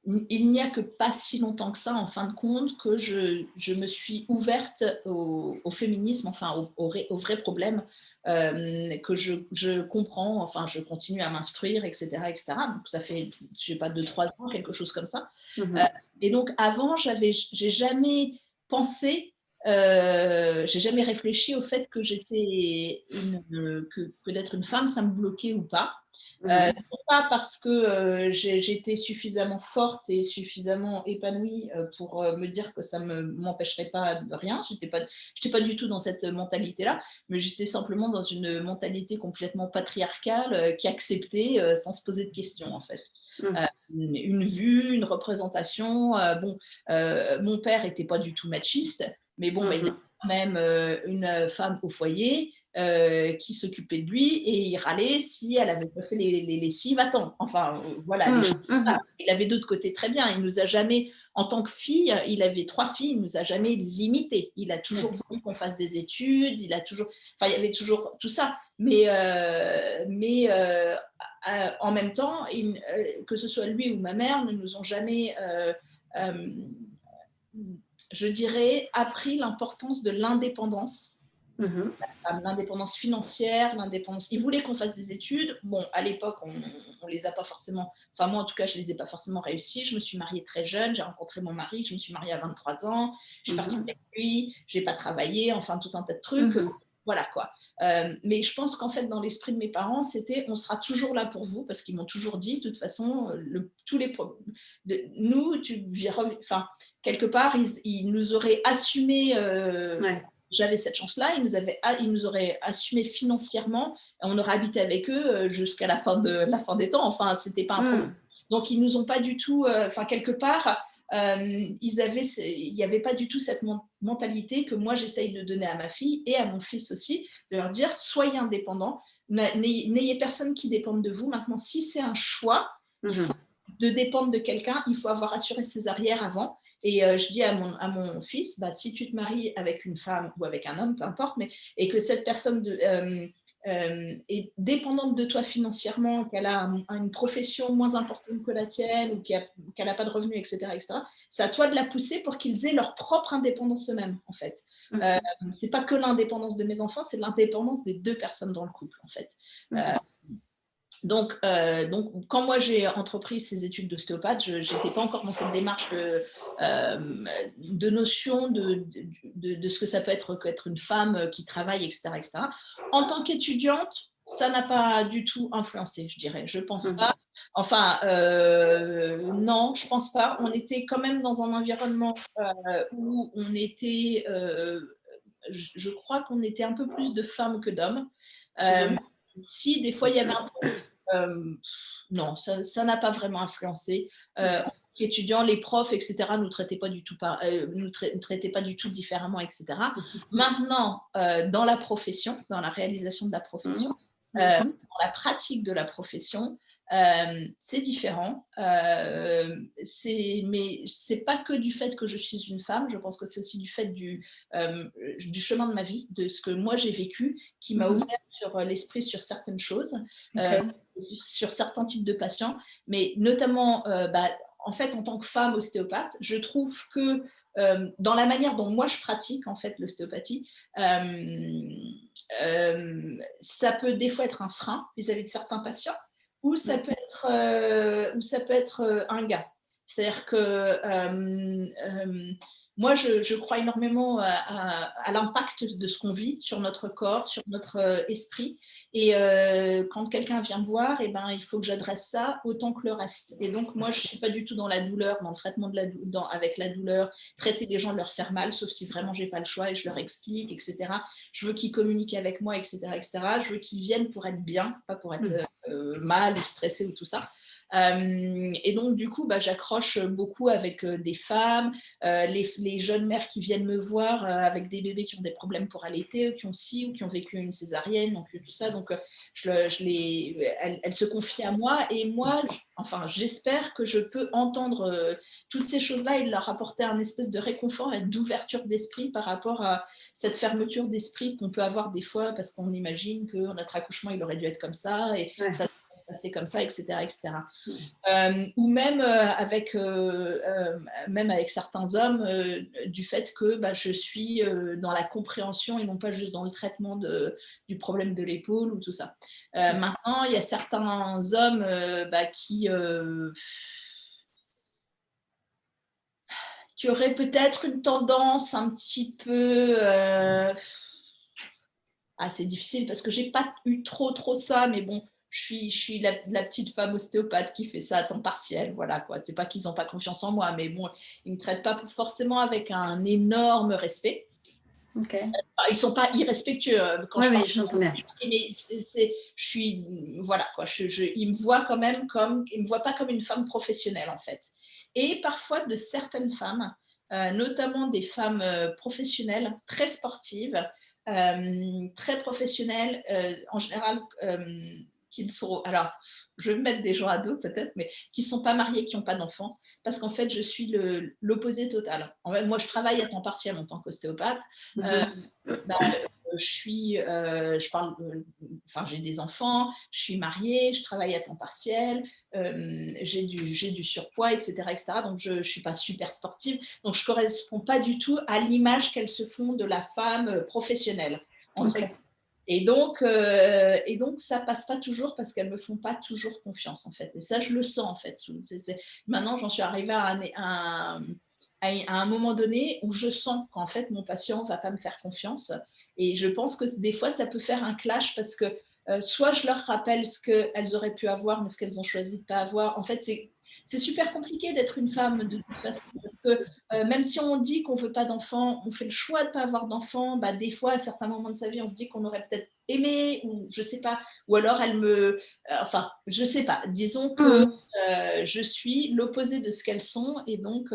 il n'y a que pas si longtemps que ça, en fin de compte, que je me suis ouverte au féminisme, enfin au vrai problème, que je comprends, enfin je continue à m'instruire, etc., etc. Donc ça fait, je sais pas, 2-3 ans, quelque chose comme ça. Et donc avant, j'ai jamais pensé j'ai jamais réfléchi au fait que que d'être une femme, ça me bloquait ou pas. Non pas parce que j'étais suffisamment forte et suffisamment épanouie pour me dire que ça ne m'empêcherait pas de rien. J'étais pas du tout dans cette mentalité-là, mais j'étais simplement dans une mentalité complètement patriarcale qui acceptait sans se poser de questions, en fait. Une vue, une représentation. Bon, mon père n'était pas du tout machiste, mais bon, bah, il avait quand même une femme au foyer qui s'occupait de lui et il râlait si elle avait pas fait les lessives à temps. Enfin, voilà, les choses comme ça. Il avait d'autres côtés très bien. Il nous a jamais, en tant que fille, il avait 3 filles, il nous a jamais limité. Il a toujours voulu qu'on fasse des études, il a toujours, enfin, il y avait toujours tout ça. Mais en même temps, que ce soit lui ou ma mère, ne nous ont jamais, je dirais, appris l'importance de l'indépendance. L'indépendance financière, l'indépendance. Ils voulaient qu'on fasse des études. Bon, à l'époque, on les a pas forcément. Enfin, moi, en tout cas, je les ai pas forcément réussi. Je me suis mariée très jeune. J'ai rencontré mon mari. Je me suis mariée à 23 ans. Je suis partie avec lui. J'ai pas travaillé. Enfin, tout un tas de trucs. Voilà quoi. Mais je pense qu'en fait, dans l'esprit de mes parents, c'était on sera toujours là pour vous parce qu'ils m'ont toujours dit, de toute façon, tous les nous, enfin, quelque part, ils nous auraient assumé. J'avais cette chance-là, ils nous auraient assumé financièrement, on aurait habité avec eux jusqu'à la fin des temps. Enfin, c'était pas un problème. Donc, ils nous ont pas du tout, enfin, quelque part, il n'y avait pas du tout cette mentalité que moi j'essaye de donner à ma fille et à mon fils aussi, de leur dire soyez indépendants, n'ayez personne qui dépende de vous. Maintenant, si c'est un choix, il faut de dépendre de quelqu'un, il faut avoir assuré ses arrières avant. Et je dis à mon fils, bah, si tu te maries avec une femme ou avec un homme, peu importe, et que cette personne est dépendante de toi financièrement, qu'elle a une profession moins importante que la tienne ou qu'elle n'a pas de revenus, etc., c'est à toi de la pousser pour qu'ils aient leur propre indépendance eux-mêmes, en fait. C'est pas que l'indépendance de mes enfants, c'est l'indépendance des 2 personnes dans le couple, en fait. Donc, quand moi j'ai entrepris ces études d'ostéopathe, je n'étais pas encore dans cette démarche de notion de ce que ça peut être qu'être une femme qui travaille, etc., etc. En tant qu'étudiante, ça n'a pas du tout influencé, je dirais. Je pense pas. Enfin, non, je pense pas. On était quand même dans un environnement où on était, je crois qu'on était un peu plus de femmes que d'hommes. Si des fois il y avait un peu non, ça n'a pas vraiment influencé. En tant qu'étudiants, les profs, etc., nous traitaient pas du tout nous traitaient pas du tout différemment, etc. Maintenant, dans la profession, dans la réalisation de la profession, dans la pratique de la profession, c'est différent. Mais c'est pas que du fait que je suis une femme. Je pense que c'est aussi du fait du chemin de ma vie, de ce que moi j'ai vécu, qui m'a ouvert sur l'esprit sur certaines choses. Sur certains types de patients, mais notamment, en fait, en tant que femme ostéopathe, je trouve que dans la manière dont moi je pratique en fait l'ostéopathie, ça peut des fois être un frein vis-à-vis de certains patients, ou ça peut être un gain. C'est-à-dire que moi, je crois énormément à l'impact de ce qu'on vit sur notre corps, sur notre esprit. Et quand quelqu'un vient me voir, eh ben, il faut que j'adresse ça autant que le reste. Et donc, moi, je ne suis pas du tout dans la douleur, dans le traitement avec la douleur, traiter les gens, leur faire mal, sauf si vraiment je n'ai pas le choix et je leur explique, etc. Je veux qu'ils communiquent avec moi, etc., etc. Je veux qu'ils viennent pour être bien, pas pour être mal ou stressé ou tout ça. Et donc, du coup, j'accroche beaucoup avec des femmes, les jeunes mères qui viennent me voir avec des bébés qui ont des problèmes pour allaiter, qui ont ci ou qui ont vécu une césarienne, donc tout ça. Donc, elles se confient à moi et moi, enfin, j'espère que je peux entendre toutes ces choses-là et leur apporter un espèce de réconfort et d'ouverture d'esprit par rapport à cette fermeture d'esprit qu'on peut avoir des fois parce qu'on imagine que notre accouchement, il aurait dû être comme ça et ça passer comme ça, etc. etc. Ou même même avec certains hommes, du fait que je suis dans la compréhension et non pas juste dans le traitement du problème de l'épaule ou tout ça. Maintenant, il y a certains hommes qui qui auraient peut-être une tendance un petit peu... c'est difficile parce que j'ai pas eu trop ça, mais bon, je suis la petite femme ostéopathe qui fait ça à temps partiel, voilà quoi. C'est pas qu'ils n'ont pas confiance en moi, mais bon, ils me traitent pas forcément avec un énorme respect. Okay. Ils sont pas irrespectueux quand je parle. Oui, j'entends bien. Mais je suis, voilà quoi. Ils me voient quand même ils me voient pas comme une femme professionnelle en fait. Et parfois de certaines femmes, notamment des femmes professionnelles très sportives, très professionnelles, en général, qui ne sont, alors, je vais mettre des gens à dos peut-être, mais qui ne sont pas mariés, qui n'ont pas d'enfants, parce qu'en fait, je suis l'opposé total. En fait, moi, je travaille à temps partiel en tant qu'ostéopathe. Bah, je parle, enfin, j'ai des enfants, je suis mariée, je travaille à temps partiel, j'ai du surpoids, etc., etc. Donc, je ne suis pas super sportive. Donc, je ne correspond pas du tout à l'image qu'elles se font de la femme professionnelle. Okay. Et donc, ça passe pas toujours parce qu'elles me font pas toujours confiance, en fait. Et ça, je le sens, en fait. Maintenant, j'en suis arrivée à un moment donné où je sens qu'en fait, mon patient va pas me faire confiance. Et je pense que des fois, ça peut faire un clash parce que soit je leur rappelle ce qu'elles auraient pu avoir, mais ce qu'elles ont choisi de pas avoir. En fait, c'est super compliqué d'être une femme de toute façon parce que même si on dit qu'on veut pas d'enfants, on fait le choix de pas avoir d'enfants, bah, des fois, à certains moments de sa vie, on se dit qu'on aurait peut-être aimé, ou je sais pas, ou alors enfin, je sais pas, disons que je suis l'opposé de ce qu'elles sont, et donc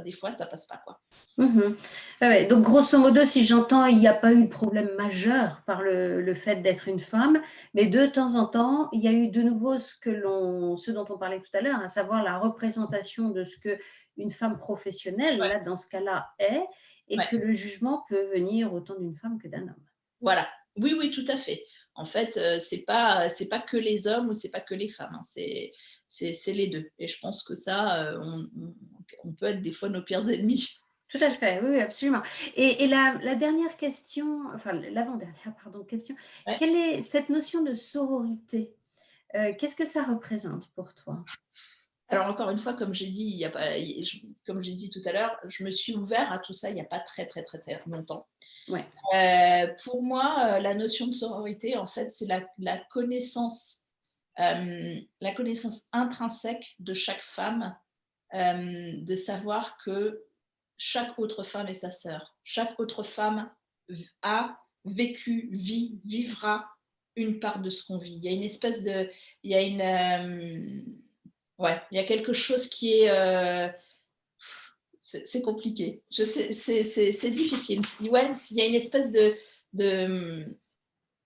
des fois, ça passe pas, quoi. Ouais, donc, grosso modo, si j'entends, il n'y a pas eu de problème majeur par le fait d'être une femme, mais de temps en temps, il y a eu de nouveau ce dont on parlait tout à l'heure, à savoir la représentation de ce qu'une femme professionnelle, Ouais, là, dans ce cas-là, est, et ouais. que le jugement peut venir autant d'une femme que d'un homme. Voilà. Oui, oui, tout à fait. En fait, c'est pas que les hommes ou c'est pas que les femmes, hein. C'est les 2. Et je pense que ça, on peut être des fois nos pires ennemis. Tout à fait, oui, oui, absolument. Et la dernière question, enfin l'avant-dernière, pardon, question, Ouais. quelle est cette notion de sororité? Qu'est-ce que ça représente pour toi? Alors encore une fois, comme j'ai dit, il y a pas comme j'ai dit tout à l'heure, je me suis ouvert à tout ça il y a pas très, très, très, très longtemps. Ouais, Pour moi, la notion de sororité, en fait, c'est la connaissance intrinsèque de chaque femme, de savoir que chaque autre femme est sa sœur. Chaque autre femme a vécu, vivra une part de ce qu'on vit. Il y a une espèce de... Il y a une... ouais, il y a quelque chose qui est... c'est compliqué. Je sais, c'est difficile. Ouais, il y a une espèce de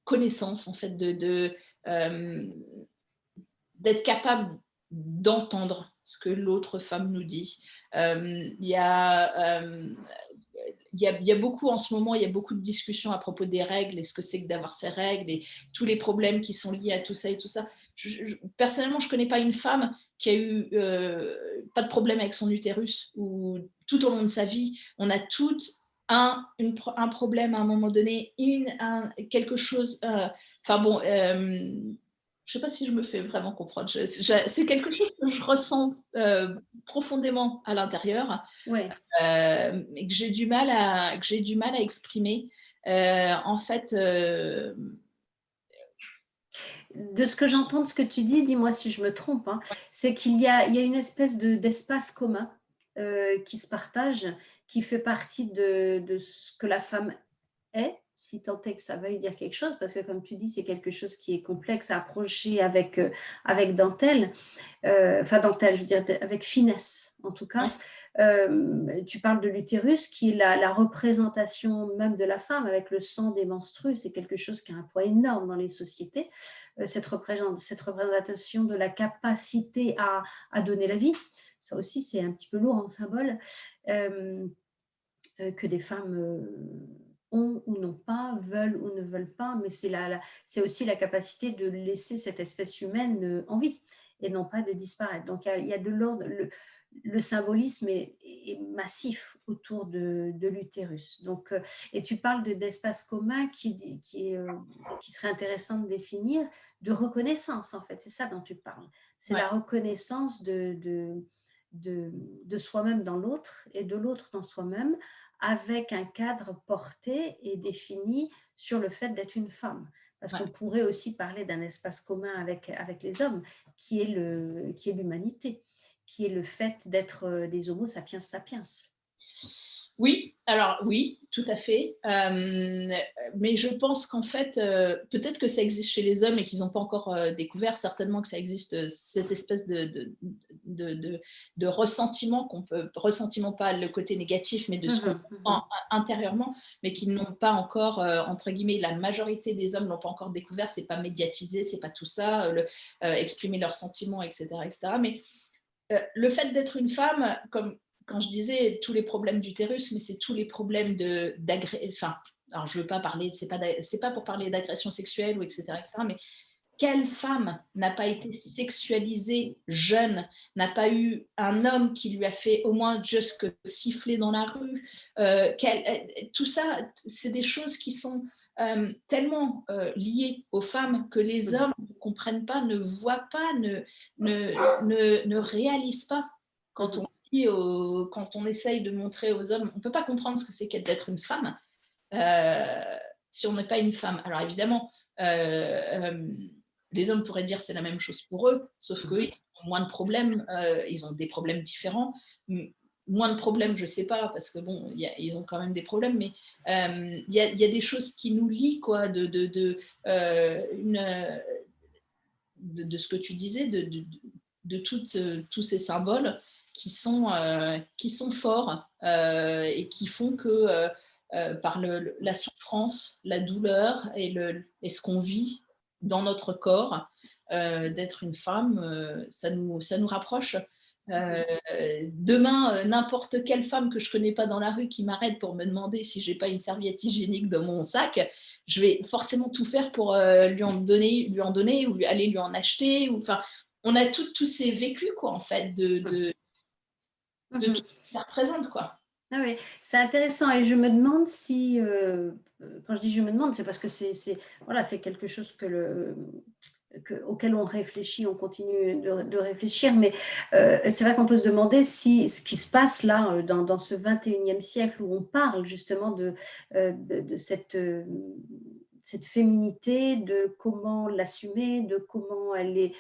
connaissance, en fait, euh, d'être capable d'entendre ce que l'autre femme nous dit. Il y a il y a beaucoup en ce moment, il y a beaucoup de discussions à propos des règles et ce que c'est que d'avoir ces règles et tous les problèmes qui sont liés à tout ça et tout ça. Personnellement, je ne connais pas une femme qui a eu pas de problème avec son utérus, ou tout au long de sa vie, on a toutes un problème à un moment donné, quelque chose. Enfin bon, je ne sais pas si je me fais vraiment comprendre. C'est quelque chose que je ressens profondément à l'intérieur, ouais. et que j'ai du mal à exprimer. En fait, De ce que j'entends de ce que tu dis, dis-moi si je me trompe, hein, c'est qu'il y a une espèce d'espace commun qui se partage, qui fait partie de ce que la femme est, si tant est que ça veuille dire quelque chose, parce que comme tu dis, c'est quelque chose qui est complexe à approcher avec dentelle, enfin dentelle, je veux dire, avec finesse en tout cas. ouais, Tu parles de l'utérus, qui est la représentation même de la femme, avec le sang des menstrues, c'est quelque chose qui a un poids énorme dans les sociétés, cette représentation de la capacité à donner la vie. Ça aussi, c'est un petit peu lourd en symbole, que des femmes ont ou n'ont pas, veulent ou ne veulent pas, mais c'est aussi la capacité de laisser cette espèce humaine en vie et non pas de disparaître. Donc il y a de l'ordre, le symbolisme est massif autour de l'utérus. Donc, et tu parles d'espace commun qui serait intéressant de définir, de reconnaissance en fait, c'est ça dont tu parles. C'est ouais. la reconnaissance de soi-même dans l'autre et de l'autre dans soi-même, avec un cadre porté et défini sur le fait d'être une femme. Parce qu'on pourrait aussi parler d'un espace commun avec les hommes, qui est l'humanité, qui est le fait d'être des homo sapiens sapiens. Oui, alors oui, tout à fait. Mais je pense qu'en fait, peut-être que ça existe chez les hommes et qu'ils n'ont pas encore découvert, certainement que ça existe, cette espèce de ressentiment ressentiment pas le côté négatif, mais de ce qu'on sent intérieurement, mais qu'ils n'ont pas encore, entre guillemets, la majorité des hommes l'ont pas encore découvert, c'est pas médiatisé, c'est pas tout ça, exprimer leurs sentiments, etc., etc. Mais le fait d'être une femme, comme quand je disais tous les problèmes d'utérus, mais c'est tous les problèmes enfin, alors je veux pas parler, c'est pas pour parler d'agression sexuelle ou etc., mais quelle femme n'a pas été sexualisée jeune, n'a pas eu un homme qui lui a fait au moins juste que siffler dans la rue, tout ça, c'est des choses qui sont tellement liées aux femmes que les hommes ne comprennent pas, ne voient pas, ne réalisent pas. Quand on essaye de montrer aux hommes, on ne peut pas comprendre ce que c'est qu'être d'être une femme si on n'est pas une femme. Alors évidemment, les hommes pourraient dire que c'est la même chose pour eux, sauf qu'ils ont moins de problèmes, ils ont des problèmes différents. Moins de problèmes, je ne sais pas, parce que bon, ils ont quand même des problèmes, mais il y a des choses qui nous lient, quoi, de ce que tu disais, de tous ces symboles qui sont forts et qui font que par la souffrance, la douleur et ce qu'on vit dans notre corps, d'être une femme, ça nous rapproche. Demain, n'importe quelle femme que je ne connais pas dans la rue qui m'arrête pour me demander si je n'ai pas une serviette hygiénique dans mon sac, je vais forcément tout faire pour lui en donner ou aller lui en acheter. Enfin, on a tous ces vécus, quoi, en fait, de tout ce que ça représente, quoi. Ah oui, c'est intéressant et je me demande si, quand je dis je me demande, c'est parce que voilà, c'est quelque chose auquel on réfléchit, on continue de réfléchir, mais c'est vrai qu'on peut se demander si ce qui se passe là, dans ce 21e siècle où on parle justement de cette féminité, de comment l'assumer, de comment elle est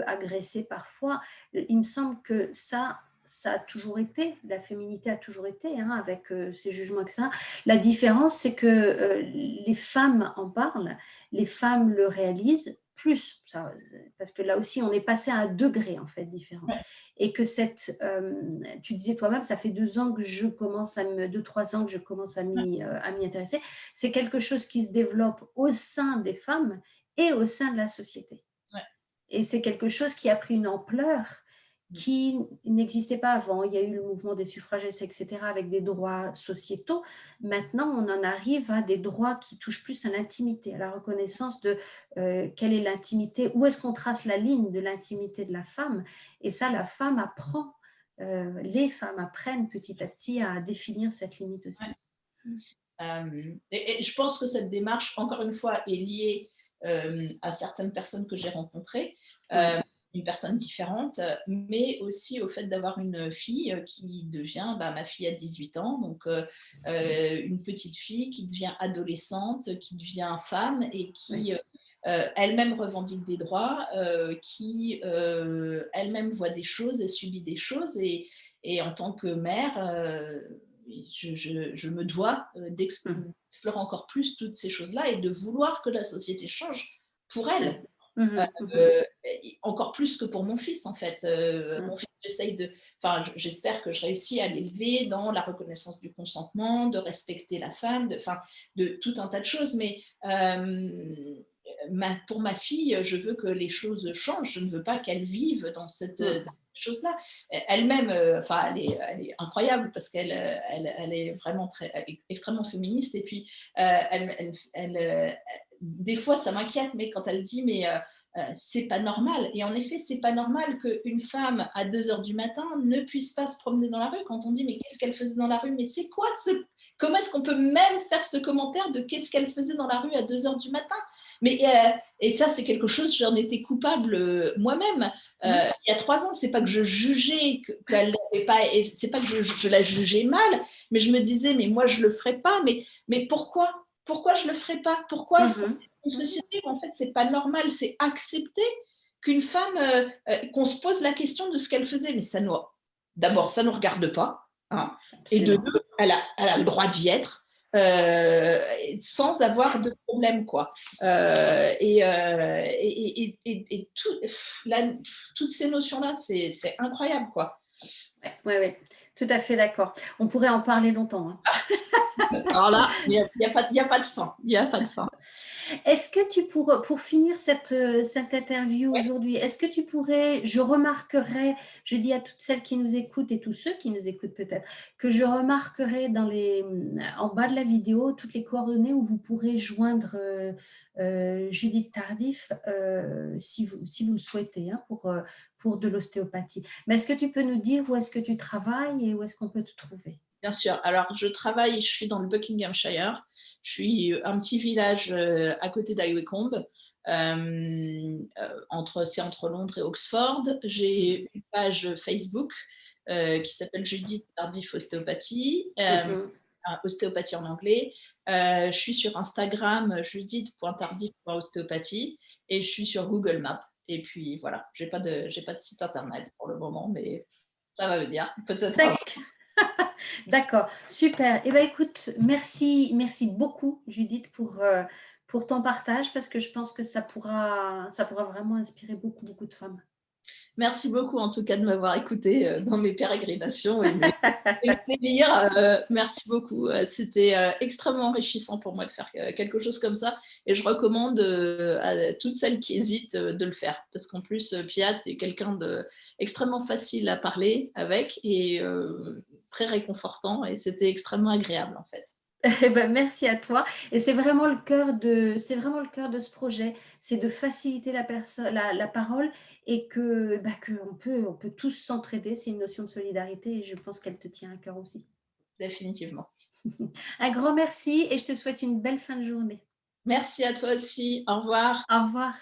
agressée parfois, il me semble que ça a toujours été, la féminité a toujours été, hein, avec ces jugements, etc. La différence, c'est que les femmes en parlent, les femmes le réalisent plus, ça, parce que là aussi, on est passé à un degré en fait différent. Ouais. Et que tu disais toi-même, ça fait 2 ans que je commence 2-3 ans que je commence à m'y intéresser. C'est quelque chose qui se développe au sein des femmes et au sein de la société. Ouais. Et c'est quelque chose qui a pris une ampleur qui n'existait pas avant. Il y a eu le mouvement des suffragistes, etc., avec des droits sociétaux. Maintenant, on en arrive à des droits qui touchent plus à l'intimité, à la reconnaissance de quelle est l'intimité, où est-ce qu'on trace la ligne de l'intimité de la femme. Et ça, la femme apprend, les femmes apprennent petit à petit à définir cette limite aussi. Ouais. Et je pense que cette démarche, encore une fois, est liée à certaines personnes que j'ai rencontrées. Une personne différente, mais aussi au fait d'avoir une fille qui devient, ma fille a 18 ans, donc une petite fille qui devient adolescente, qui devient femme et qui elle-même revendique des droits, qui elle-même voit des choses et subit des choses. Et en tant que mère, je me dois d'explorer encore plus toutes ces choses-là et de vouloir que la société change pour elle. Encore plus que pour mon fils, en fait. Mon fils, j'espère que je réussis à l'élever dans la reconnaissance du consentement, de respecter la femme, de tout un tas de choses. Mais pour ma fille, je veux que les choses changent. Je ne veux pas qu'elle vive dans cette chose-là. Elle-même, elle est incroyable parce qu'elle est vraiment elle est extrêmement féministe. Et puis, des fois, ça m'inquiète, mais quand elle dit, mais c'est pas normal. Et en effet, c'est pas normal qu'une femme à 2h du matin ne puisse pas se promener dans la rue. Quand on dit, mais qu'est-ce qu'elle faisait dans la rue? Mais c'est quoi comment est-ce qu'on peut même faire ce commentaire de qu'est-ce qu'elle faisait dans la rue à 2h du matin? Et ça, c'est quelque chose, j'en étais coupable moi-même. Il y a 3 ans, c'est pas que je jugeais qu'elle n'avait pas, c'est pas que je la jugeais mal, mais je me disais, mais moi, je le ferais pas. Mais pourquoi? Pourquoi je le ferais pas? Pourquoi est-ce qu'on est dans une société où en fait, c'est pas normal, c'est accepter qu'une femme, qu'on se pose la question de ce qu'elle faisait, mais d'abord, ça ne nous regarde pas, hein, et de deux, elle a le droit d'y être. Sans avoir de problème, quoi. Toutes ces notions-là, c'est incroyable, quoi. Oui, tout à fait d'accord. On pourrait en parler longtemps. Hein. Alors là, il n'y a pas de fin. Il n'y a pas de fin. Est-ce que tu pourrais, pour finir cette interview aujourd'hui, est-ce que tu pourrais, je remarquerai, je dis à toutes celles qui nous écoutent et tous ceux qui nous écoutent peut-être, que je remarquerai en bas de la vidéo toutes les coordonnées où vous pourrez joindre Judith Tardif si vous le souhaitez, hein, pour de l'ostéopathie. Mais est-ce que tu peux nous dire où est-ce que tu travailles et où est-ce qu'on peut te trouver? Bien sûr. Alors, je suis dans le Buckinghamshire. Je suis un petit village à côté d'Iwecombe. C'est entre Londres et Oxford. J'ai une page Facebook qui s'appelle Judith Tardif Ostéopathie, ostéopathie en anglais. Je suis sur Instagram, judith.tardif.ostéopathie, et je suis sur Google Maps. Et puis voilà, j'ai pas de site internet pour le moment, mais ça va venir peut-être. D'accord, super. Eh bien, écoute, merci beaucoup, Judith, pour ton partage, parce que je pense que ça pourra vraiment inspirer beaucoup de femmes. Merci beaucoup, en tout cas, de m'avoir écoutée dans mes pérégrinations et mes délires. Merci beaucoup. C'était extrêmement enrichissant pour moi de faire quelque chose comme ça. Et je recommande à toutes celles qui hésitent de le faire. Parce qu'en plus, Piat est quelqu'un d'extrêmement facile à parler avec et très réconfortant. Et c'était extrêmement agréable, en fait. Eh ben, merci à toi. Et c'est vraiment le cœur de ce projet, c'est de faciliter la parole et que on peut tous s'entraider. C'est une notion de solidarité et je pense qu'elle te tient à cœur aussi. Définitivement. Un grand merci et je te souhaite une belle fin de journée. Merci à toi aussi. Au revoir. Au revoir.